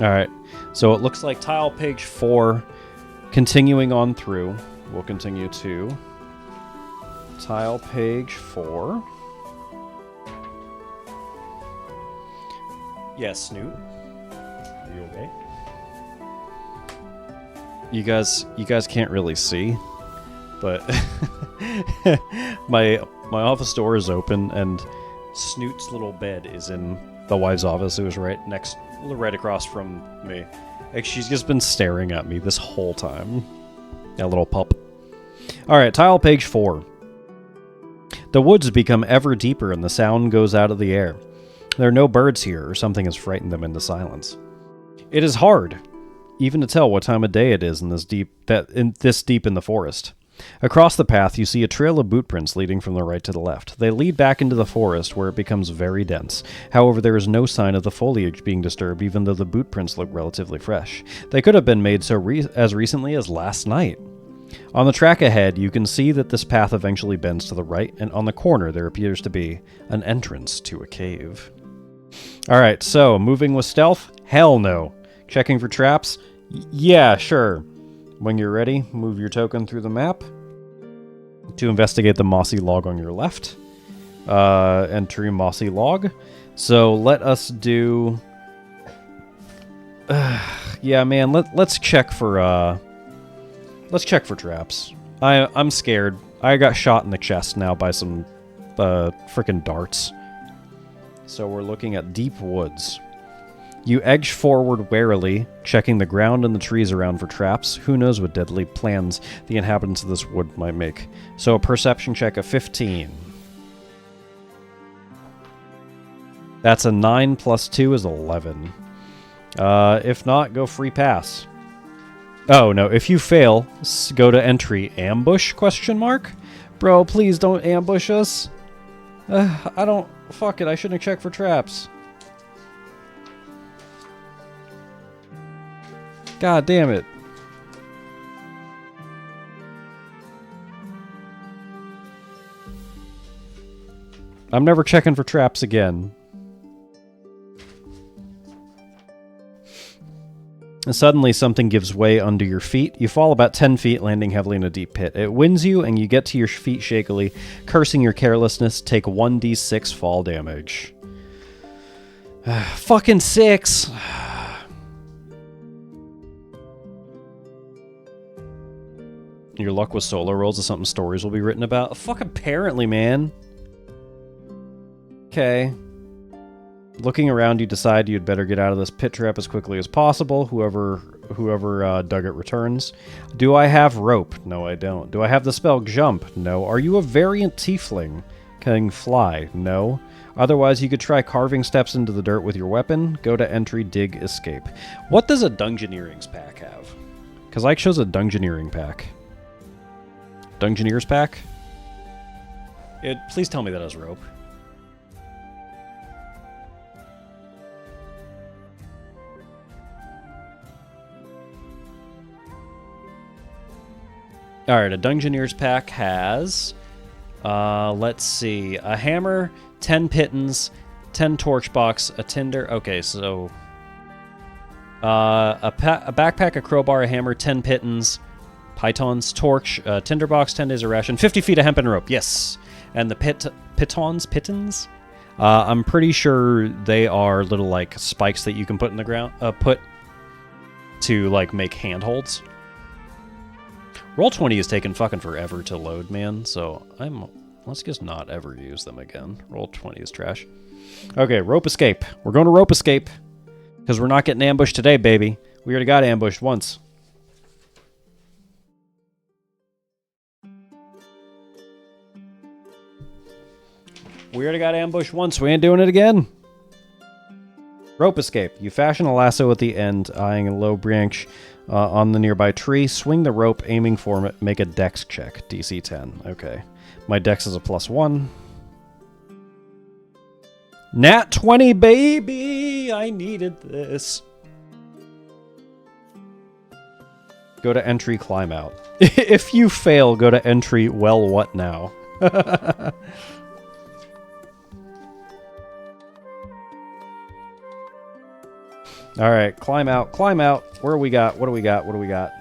All right. So it looks like tile page 4, continuing on through. We'll continue to tile page 4. Yes, Snoot. Are you okay? You guys can't really see, but my office door is open and Snoot's little bed is in the wife's office. It was right across from me. Like, she's just been staring at me this whole time. That little pup. All right, tile page 4. The woods become ever deeper and the sound goes out of the air. There are no birds here, or something has frightened them into silence. It is hard even to tell what time of day it is this deep in the forest. Across the path, you see a trail of boot prints leading from the right to the left. They lead back into the forest, where it becomes very dense. However, there is no sign of the foliage being disturbed, even though the boot prints look relatively fresh. They could have been made as recently as last night. On the track ahead, you can see that this path eventually bends to the right, and on the corner there appears to be an entrance to a cave. Alright, so, moving with stealth? Hell no. Checking for traps? Yeah, sure. When you're ready, move your token through the map to investigate the mossy log on your left. Entry mossy log. So let us do... yeah, man, let's check for traps. I'm scared. I got shot in the chest now by some frickin' darts. So we're looking at deep woods. You edge forward warily, checking the ground and the trees around for traps. Who knows what deadly plans the inhabitants of this wood might make. So a perception check of 15. That's a 9 plus 2 is 11. If not, go free pass. Oh, no. If you fail, go to entry ambush, question mark? Bro, please don't ambush us. I don't... Fuck it, I shouldn't have checked for traps. God damn it. I'm never checking for traps again. And suddenly something gives way under your feet. You fall about 10 feet, landing heavily in a deep pit. It winds you, and you get to your feet shakily, cursing your carelessness. Take 1d6 fall damage. Fucking 6! Your luck with solo rolls is something stories will be written about? Fuck, apparently, man. Okay. Looking around, you decide you'd better get out of this pit trap as quickly as possible. Whoever dug it returns. Do I have rope? No, I don't. Do I have the spell jump? No. Are you a variant tiefling? Can fly? No. Otherwise, you could try carving steps into the dirt with your weapon. Go to entry, dig, escape. What does a Dungeoneering's pack have? Because I chose a Dungeoneering pack. Dungeoneer's pack? Please tell me that has rope. Alright, a Dungeoneer's pack has, let's see, a hammer, 10 pittons, 10 torch box, a tinder. Okay, so a backpack, a crowbar, a hammer, 10 pittons, pythons, torch, tinderbox, 10 days of ration, 50 feet of hempen rope. Yes. And the pitons? I'm pretty sure they are little like spikes that you can put in the ground, put to like make handholds. Roll20 is taking fucking forever to load, man. So let's just not ever use them again. Roll20 is trash. Okay, rope escape. We're going to rope escape because we're not getting ambushed today, baby. We already got ambushed once. We already got ambushed once. We ain't doing it again. Rope escape. You fashion a lasso at the end, eyeing a low branch on the nearby tree. Swing the rope, aiming for it. Make a dex check. DC 10. Okay. My dex is a +1. Nat 20, baby! I needed this. Go to entry, climb out. If you fail, go to entry, well, what now? Alright, climb out, climb out. Where we got? What do we got? What do we got?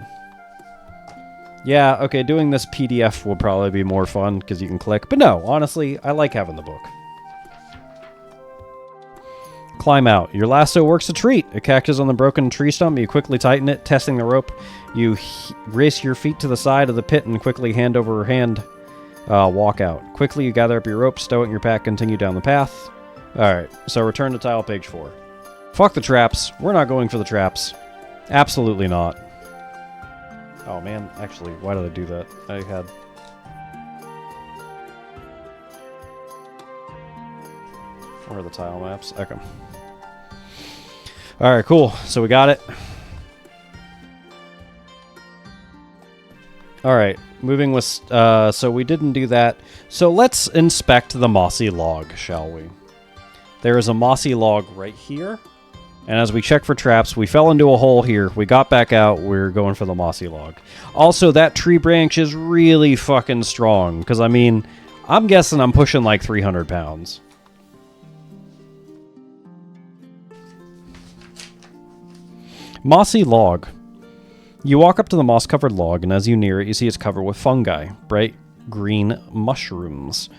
Yeah, okay, doing this PDF will probably be more fun because you can click. But no, honestly, I like having the book. Climb out. Your lasso works a treat. It catches on the broken tree stump. You quickly tighten it, testing the rope. You race your feet to the side of the pit and quickly hand over hand walk out. Quickly, you gather up your rope, stow it in your pack, continue down the path. Alright, so return to tile page 4. Fuck the traps. We're not going for the traps. Absolutely not. Oh man, actually, why did I do that? I had... Where are the tile maps? Okay. Alright, cool. So we got it. Alright, moving with... so we didn't do that. So let's inspect the mossy log, shall we? There is a mossy log right here. And as we check for traps, we fell into a hole here. We got back out. We're going for the mossy log. Also, that tree branch is really fucking strong. Because, I mean, I'm guessing I'm pushing like 300 pounds. Mossy log. You walk up to the moss-covered log, and as you near it, you see it's covered with fungi. Bright green mushrooms.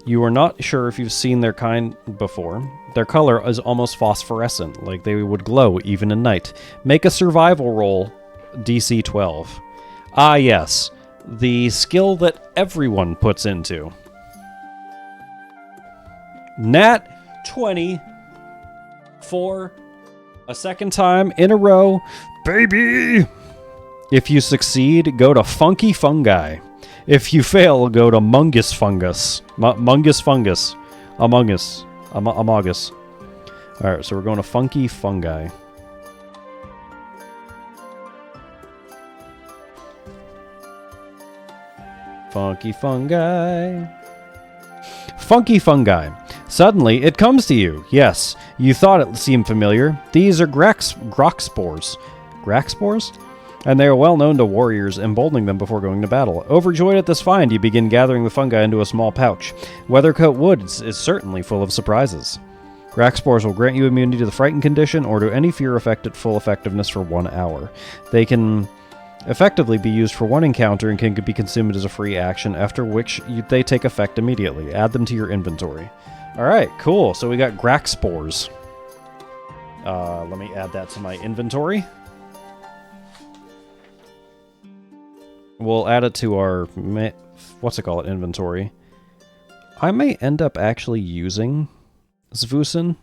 You are not sure if you've seen their kind before. Their color is almost phosphorescent, like they would glow even in night. Make a survival roll, DC 12. Ah, yes. The skill that everyone puts into. Nat 20 for a second time in a row. Baby! If you succeed, go to Funky Fungi. If you fail, go to Mungus Fungus. Mungus Fungus. Among Us. Alright, so we're going to Funky Fungi. Funky fungi. Funky fungi. Suddenly, it comes to you. Yes, you thought it seemed familiar. These are groxspores. Graxspores? And they are well known to warriors, emboldening them before going to battle. Overjoyed at this find, you begin gathering the fungi into a small pouch. Weathercoat Woods is certainly full of surprises. Graxspores will grant you immunity to the frightened condition or to any fear effect at full effectiveness for 1 hour. They can effectively be used for one encounter and can be consumed as a free action, after which they take effect immediately. Add them to your inventory. Alright, cool. So we got Graxspores. Let me add that to my inventory. We'll add it to our, inventory. I may end up actually using Zvusin.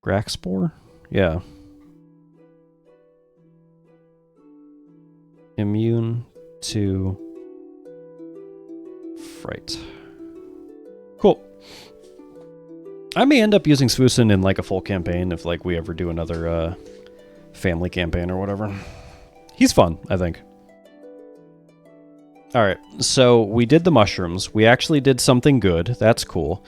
Graxspore? Yeah. Immune to fright. Cool. I may end up using Zvusin in like a full campaign if like we ever do another family campaign or whatever. He's fun, I think. Alright, so we did the mushrooms. We actually did something good. That's cool.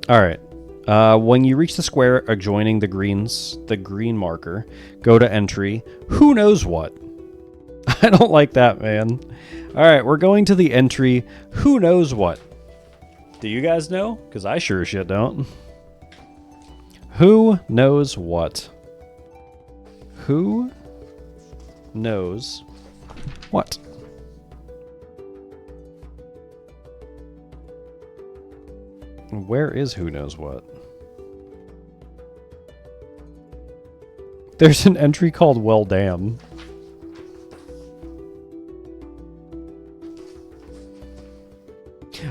Alright. When you reach the square adjoining the green marker, go to entry. Who knows what? I don't like that, man. Alright, we're going to the entry. Who knows what? Do you guys know? Because I sure as shit don't. Who knows what? Who knows what? Where is who knows what? There's an entry called Well Damn.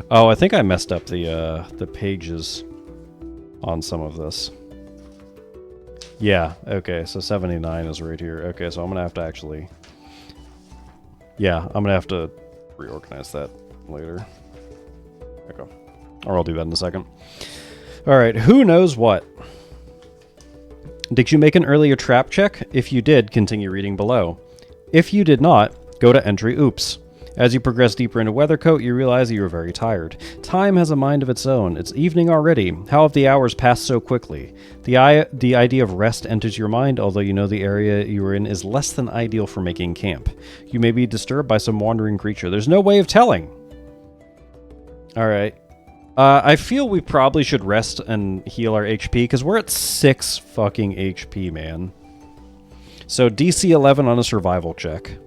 Oh, I think I messed up the pages on some of this. Yeah, okay, so 79 is right here. Okay, so I'm gonna have to actually... Yeah, I'm gonna have to reorganize that later. Okay. Or I'll do that in a second. Alright, who knows what? Did you make an earlier trap check? If you did, continue reading below. If you did not, go to entry Oops. As you progress deeper into Weathercoat, you realize that you are very tired. Time has a mind of its own. It's evening already. How have the hours passed so quickly? The idea of rest enters your mind, although you know the area you are in is less than ideal for making camp. You may be disturbed by some wandering creature. There's no way of telling. Alright. I feel we probably should rest and heal our HP, because we're at 6 fucking HP, man. So DC 11 on a survival check.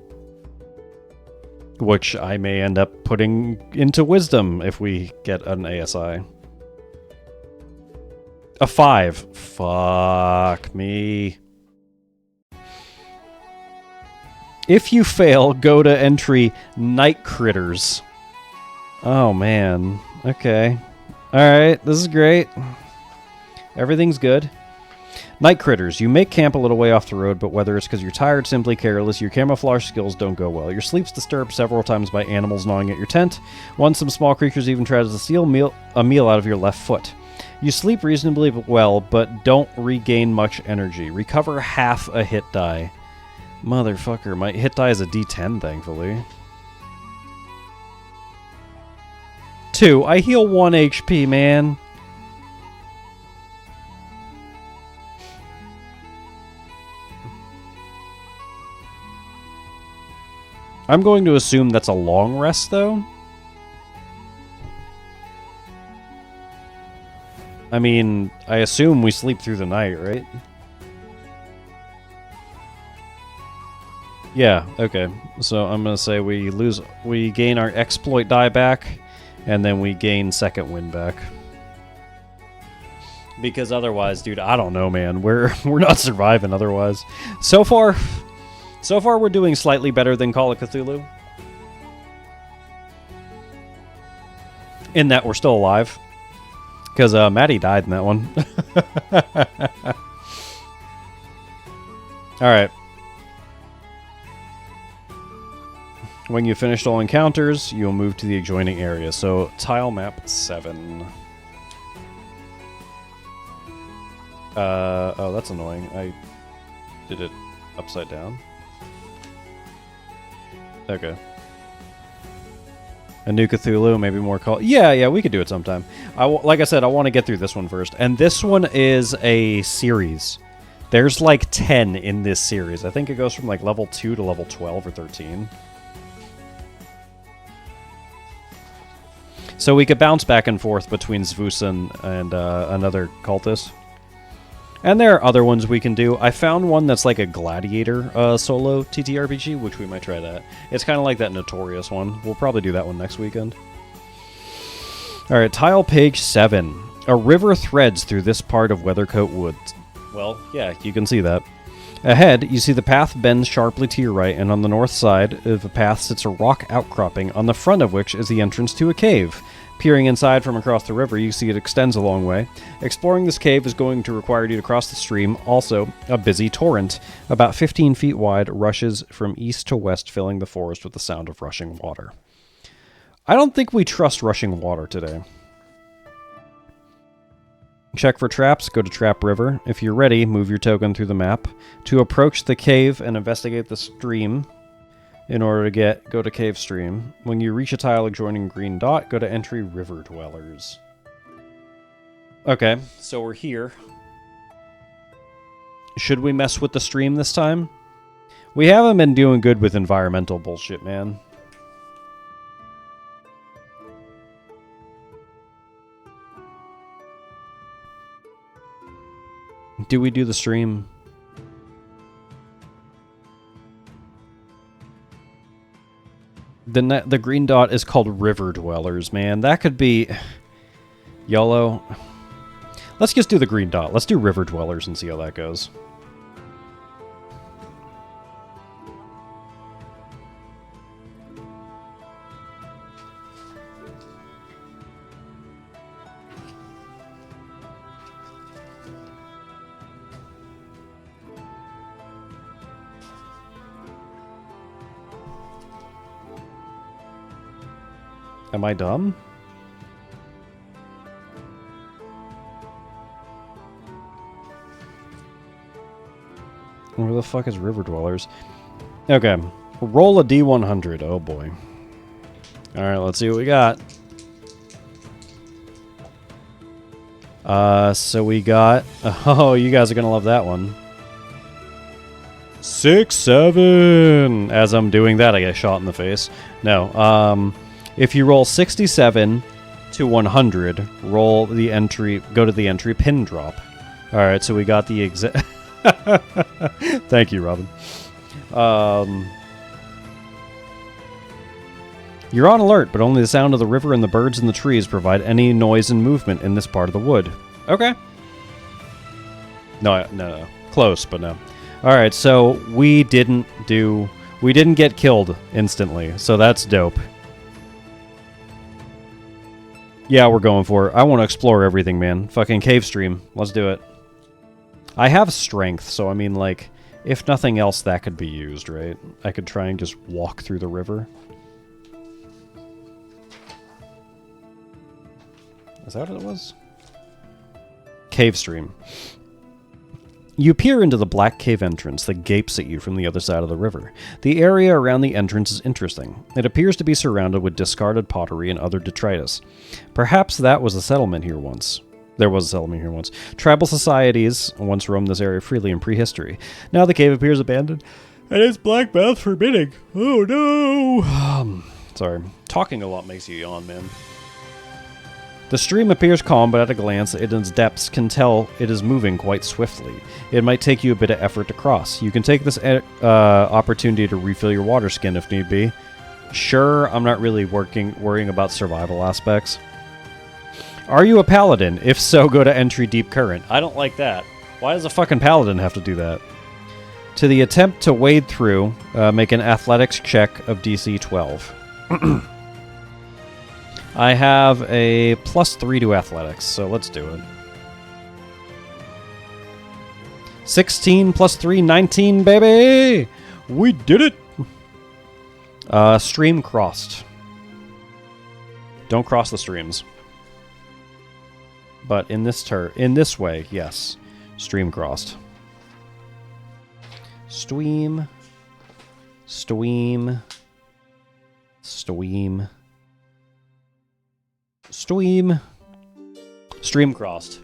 Which I may end up putting into wisdom if we get an ASI. A 5. Fuck me. If you fail, go to entry Night Critters. Oh, man. Okay. Alright, this is great. Everything's good. Night Critters. You make camp a little way off the road, but whether it's because you're tired, simply careless, your camouflage skills don't go well. Your sleep's disturbed several times by animals gnawing at your tent. Once some small creatures even try to steal a meal out of your left foot. You sleep reasonably well, but don't regain much energy. Recover half a hit die. Motherfucker, my hit die is a D10, thankfully. 2. I heal 1 HP, man. I'm going to assume that's a long rest, though. I mean, I assume we sleep through the night, right? Yeah, okay. So I'm gonna say we gain our exploit die back, and then we gain second wind back. Because otherwise, dude, I don't know, man. We're not surviving otherwise. So far we're doing slightly better than Call of Cthulhu. In that we're still alive. Because Maddie died in that one. Alright. When you've finished all encounters, you'll move to the adjoining area. So, tile map 7. Oh, that's annoying. I did it upside down. Okay. A new Cthulhu, maybe more call. Yeah, we could do it sometime. Like I said, I want to get through this one first. And this one is a series. There's like 10 in this series. I think it goes from like level 2 to level 12 or 13. So we could bounce back and forth between Zvusan and another cultist. And there are other ones we can do. I found one that's like a gladiator solo TTRPG, which we might try that. It's kind of like that Notorious one. We'll probably do that one next weekend. Alright, tile page 7. A river threads through this part of Weathercoat Woods. Well, yeah, you can see that. Ahead, you see the path bends sharply to your right, and on the north side of the path sits a rock outcropping, on the front of which is the entrance to a cave. Peering inside from across the river, you see it extends a long way. Exploring this cave is going to require you to cross the stream. Also, a busy torrent, about 15 feet wide, rushes from east to west, filling the forest with the sound of rushing water. I don't think we trust rushing water today. Check for traps, go to Trap River. If you're ready, move your token through the map. To approach the cave and investigate the stream, in order to go to Cave Stream. When you reach a tile adjoining green dot, go to Entry River Dwellers. Okay, so we're here. Should we mess with the stream this time? We haven't been doing good with environmental bullshit, man. Do we do the stream? The green dot is called River Dwellers, man. That could be YOLO. Let's just do the green dot. Let's do River Dwellers and see how that goes. Am I dumb? Where the fuck is River Dwellers? Okay. Roll a D100. Oh boy. Alright, let's see what we got. So we got... Oh, you guys are gonna love that one. 6, 7! As I'm doing that, I get shot in the face. No, if you roll 67 to 100, roll the entry, go to the entry pin drop. Alright, so we got the exact... Thank you, Robin. You're on alert, but only the sound of the river and the birds in the trees provide any noise and movement in this part of the wood. Okay. No. Close, but no. Alright, so we didn't get killed instantly, so that's dope. Yeah, we're going for it. I want to explore everything, man. Fucking cave stream. Let's do it. I have strength, so I mean, like, if nothing else, that could be used, right? I could try and just walk through the river. Is that what it was? Cave stream. You peer into the black cave entrance that gapes at you from the other side of the river. The area around the entrance is interesting. It appears to be surrounded with discarded pottery and other detritus. Perhaps that was a settlement here once. There was a settlement here once. Tribal societies once roamed this area freely in prehistory. Now the cave appears abandoned, and its black mouth forbidding. Oh no! Sorry. Talking a lot makes you yawn, man. The stream appears calm, but at a glance, in its depths can tell it is moving quite swiftly. It might take you a bit of effort to cross. You can take this opportunity to refill your water skin if need be. Sure, I'm not really worrying about survival aspects. Are you a paladin? If so, go to entry deep current. I don't like that. Why does a fucking paladin have to do that? To the attempt to wade through, make an athletics check of DC 12. I have a +3 to athletics, so let's do it. 16 + 3, 19, baby! We did it! Stream crossed. Don't cross the streams. But in this way, yes. Stream crossed. Stream. Stream. Stream. Stream crossed.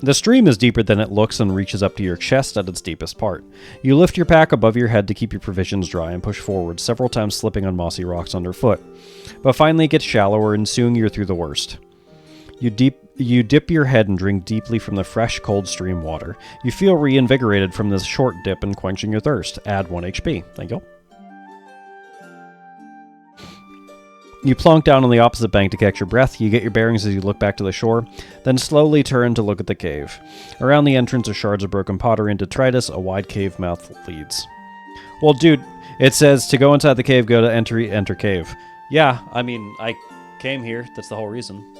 The stream is deeper than it looks and reaches up to your chest at its deepest part. You lift your pack above your head to keep your provisions dry and push forward, several times slipping on mossy rocks underfoot. But finally it gets shallower and soon you're through the worst. You dip your head and drink deeply from the fresh, cold stream water. You feel reinvigorated from this short dip and quenching your thirst. Add 1 HP. Thank you. You plonk down on the opposite bank to catch your breath. You get your bearings as you look back to the shore, then slowly turn to look at the cave. Around the entrance are shards of broken pottery and detritus. A wide cave mouth leads. Well, dude, it says to go inside the cave, go to enter cave. Yeah, I mean, I came here. That's the whole reason.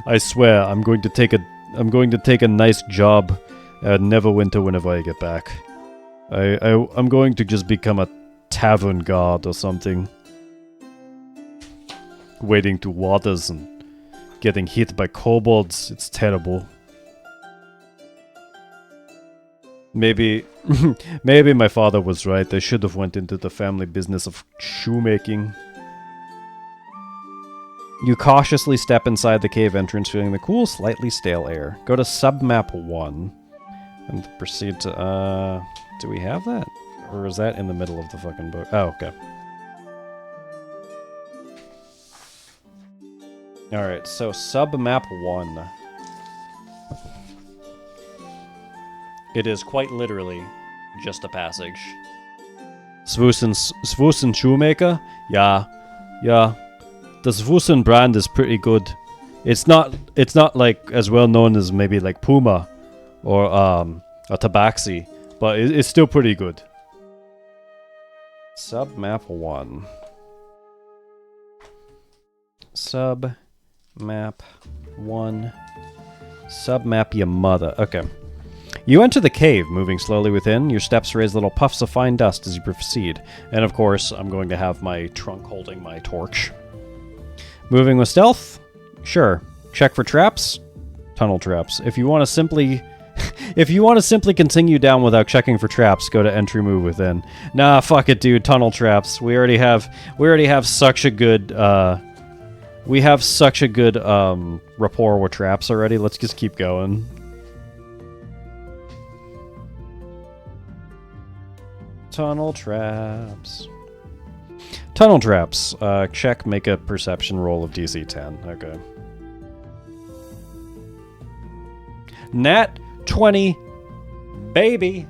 I swear, I'm going to take a nice job at Neverwinter whenever I get back. I'm going to just become a tavern guard or something. Wading through waters and getting hit by kobolds. It's terrible. Maybe my father was right. I should have went into the family business of shoemaking. You cautiously step inside the cave entrance, feeling the cool, slightly stale air. Go to submap 1 and proceed to, do we have that? Or is that in the middle of the fucking book? Oh, okay. Alright, so submap 1. It is quite literally just a passage. Swusen Shoemaker? Yeah. The Swusen brand is pretty good. It's not like as well known as maybe like Puma or a Tabaxi, but it's still pretty good. Submap 1. Submap 1. Submap your mother. Okay. You enter the cave, moving slowly within. Your steps raise little puffs of fine dust as you proceed. And of course, I'm going to have my trunk holding my torch. Moving with stealth? Sure. Check for traps? Tunnel traps. If you want to simply continue down without checking for traps, go to entry move within. Nah, fuck it, dude. Tunnel traps. We already have such a good rapport with traps already. Let's just keep going. Tunnel traps. Tunnel traps. Check, make a perception roll of DC 10. Okay. Nat 20, baby.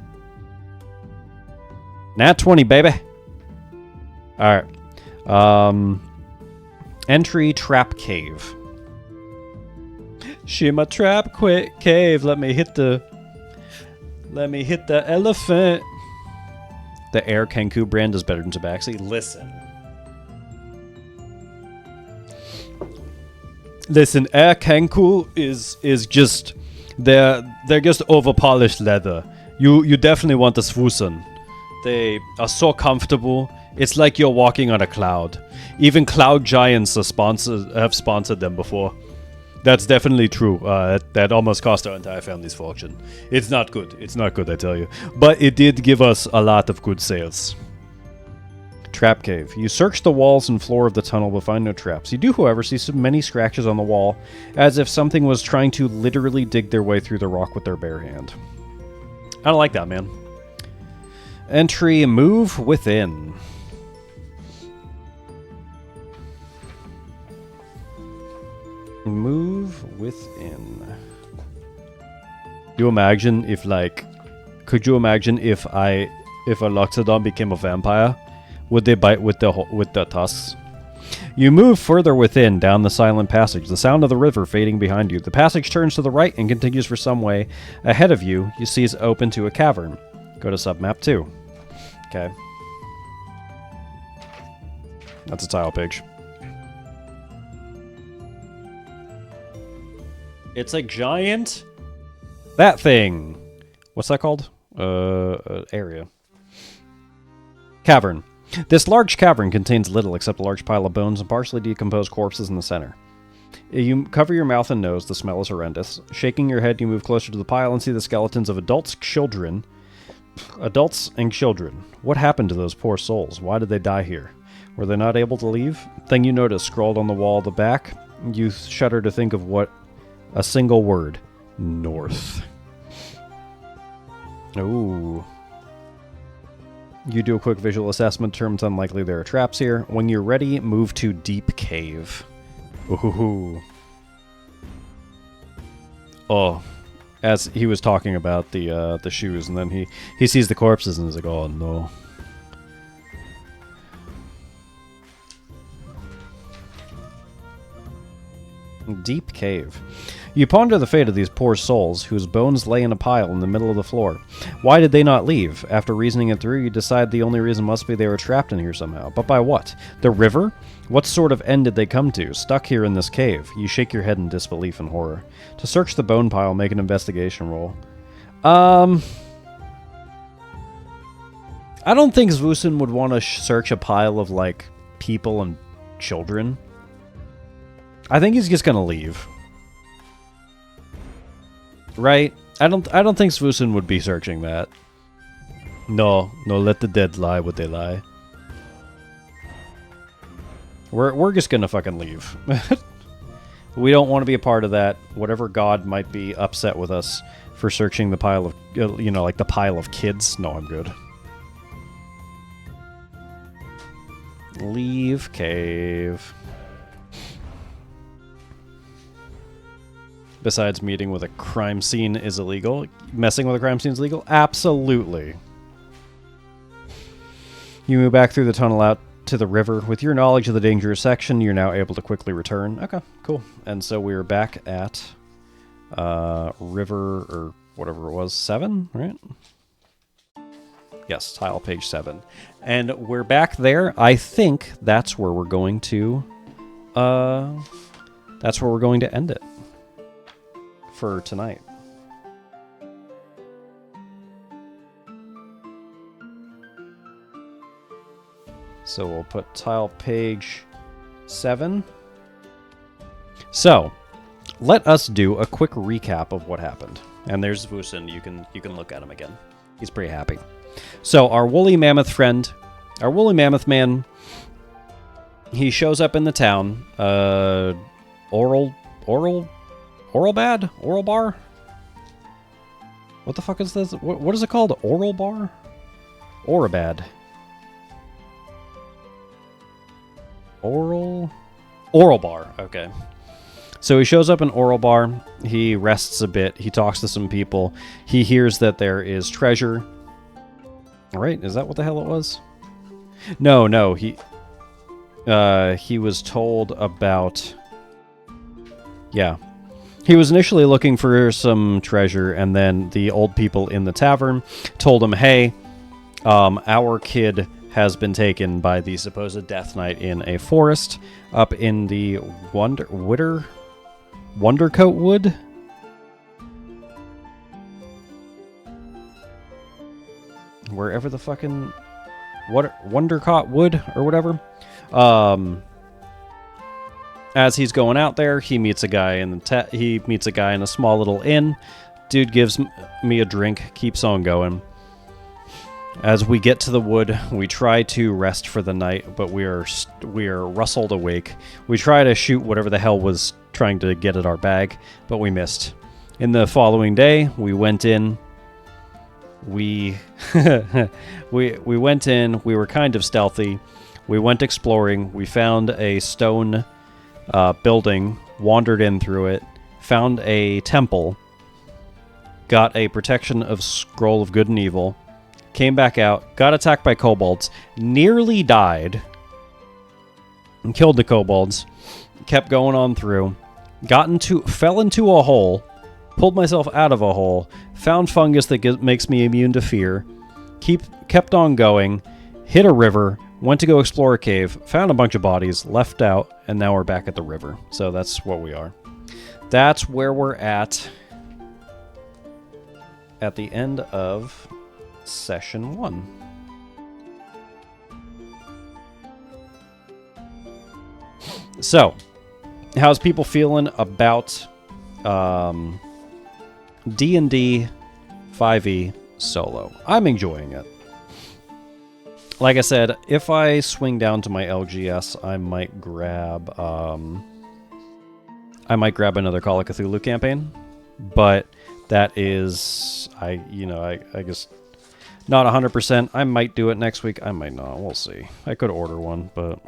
Nat 20, baby. Alright. Entry trap cave. Shima trap quick cave. Let me hit the elephant. The Air Kenku brand is better than Tabaxi. Listen, Air Kenku is just they're just over-polished leather. You definitely want the Swusen. They are so comfortable. It's like you're walking on a cloud. Even cloud giants have sponsored them before. That's definitely true. That almost cost our entire family's fortune. It's not good. It's not good, I tell you. But it did give us a lot of good sales. Trap cave. You search the walls and floor of the tunnel but find no traps. You do, however, see so many scratches on the wall, as if something was trying to literally dig their way through the rock with their bare hand. I don't like that, man. Entry, move within. Move within. Could you imagine if a Loxodon became a vampire? Would they bite with the tusks? You move further within, down the silent passage, the sound of the river fading behind you. The passage turns to the right and continues for some way. Ahead of you, you see it's open to a cavern. Go to submap 2. Okay. That's a tile page. It's a giant... That thing! What's that called? Area. Cavern. This large cavern contains little except a large pile of bones and partially decomposed corpses in the center. You cover your mouth and nose, the smell is horrendous. Shaking your head, you move closer to the pile and see the skeletons of adults, children, Adults and children. What happened to those poor souls? Why did they die here? Were they not able to leave? Thing you notice scrawled on the wall at the back. You shudder to think of what a single word. North. Ooh. You do a quick visual assessment. Terms unlikely there are traps here. When you're ready, move to Deep Cave. Ooh. Oh. As he was talking about the shoes, and then he sees the corpses and is like, oh no. Deep Cave. You ponder the fate of these poor souls, whose bones lay in a pile in the middle of the floor. Why did they not leave? After reasoning it through, you decide the only reason must be they were trapped in here somehow. But by what? The river? What sort of end did they come to? Stuck here in this cave. You shake your head in disbelief and horror. To search the bone pile, make an investigation roll. I don't think Zvusin would want to search a pile of, like, people and children. I think he's just gonna leave. Right? I don't think Zvusin would be searching that. No, let the dead lie what they lie. We're just gonna fucking leave. We don't want to be a part of that. Whatever god might be upset with us for searching the pile of, you know, like the pile of kids. No, I'm good. Leave cave. Besides, meeting with a crime scene is illegal. Messing with a crime scene is illegal? Absolutely. You move back through the tunnel out to the river. With your knowledge of the dangerous section, you're now able to quickly return. Okay, cool. And so we're back at river, or whatever it was, 7, right? Yes, tile page 7. And we're back there. I think that's where we're going to end it for tonight. So we'll put tile page 7. So, let us do a quick recap of what happened. And there's Zvusin. You can look at him again. He's pretty happy. So our woolly mammoth friend, our woolly mammoth man, he shows up in the town. Oral bar? What the fuck is this? What is it called? Oral bar? Orabad. Oral bar. Okay. So he shows up in Oral Bar. He rests a bit. He talks to some people. He hears that there is treasure. Right? Is that what the hell it was? No. He was told about... Yeah. He was initially looking for some treasure, and then the old people in the tavern told him, hey, our kid has been taken by the supposed Death Knight in a forest up in the Wondercoat Wood? Wherever the fucking... Wondercoat Wood, or whatever. As he's going out there, he meets a guy in a small little inn. Dude gives me a drink, keeps on going. As we get to the wood, we try to rest for the night, but we are rustled awake. We try to shoot whatever the hell was trying to get at our bag, but we missed. In the following day, we went in. We went in. We were kind of stealthy. We went exploring. We found a stone building, wandered in through it, found a temple, got a protection of Scroll of Good and Evil, came back out, got attacked by kobolds, nearly died, and killed the kobolds, kept going on through, fell into a hole, pulled myself out of a hole, found fungus that makes me immune to fear, kept on going, hit a river, went to go explore a cave, found a bunch of bodies, left out, and now we're back at the river. So that's what we are. That's where we're at the end of Session 1. So, how's people feeling about D&D 5e solo. I'm enjoying it. Like I said, if I swing down to my LGS, I might grab another Call of Cthulhu campaign, but that is, I guess not 100%. I might do it next week. I might not. We'll see. I could order one, but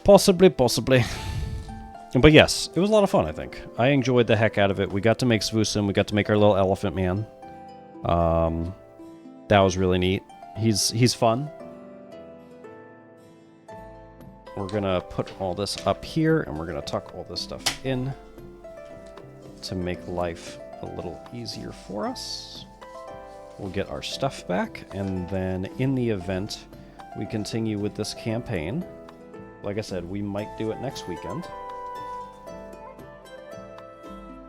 possibly. But yes, it was a lot of fun, I think. I enjoyed the heck out of it. We got to make Svusin. We got to make our little elephant man. That was really neat. He's fun. We're gonna put all this up here, and we're gonna tuck all this stuff in to make life a little easier for us. We'll get our stuff back, and then in the event we continue with this campaign, like I said, we might do it next weekend.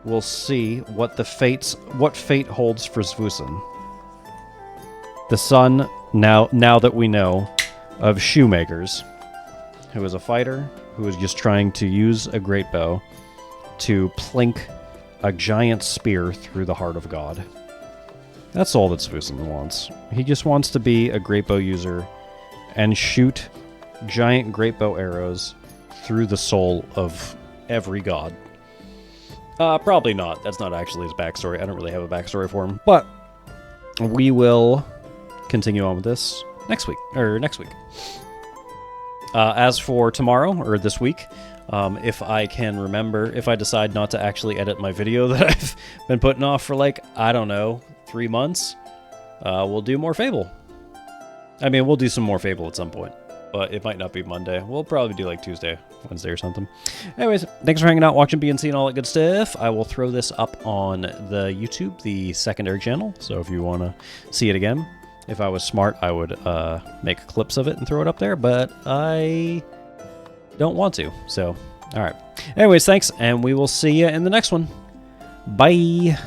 We'll see what fate holds for Svusin. The son, now that we know, of Shoemakers, who is a fighter, who is just trying to use a great bow to plink a giant spear through the heart of God. That's all that Svusin wants. He just wants to be a great bow user and shoot giant great bow arrows through the soul of every god. Probably not. That's not actually his backstory. I don't really have a backstory for him. But we will continue on with this next week. As for tomorrow, or this week, if I can remember, if I decide not to actually edit my video that I've been putting off for, like, I don't know, 3 months, we'll do more Fable. I mean, we'll do some more Fable at some point, but it might not be Monday. We'll probably do, like, Tuesday, Wednesday or something. Anyways, thanks for hanging out, watching BNC and all that good stuff. I will throw this up on the YouTube, the secondary channel, so if you want to see it again. If I was smart, I would make clips of it and throw it up there, but I don't want to, so, alright. Anyways, thanks, and we will see you in the next one. Bye!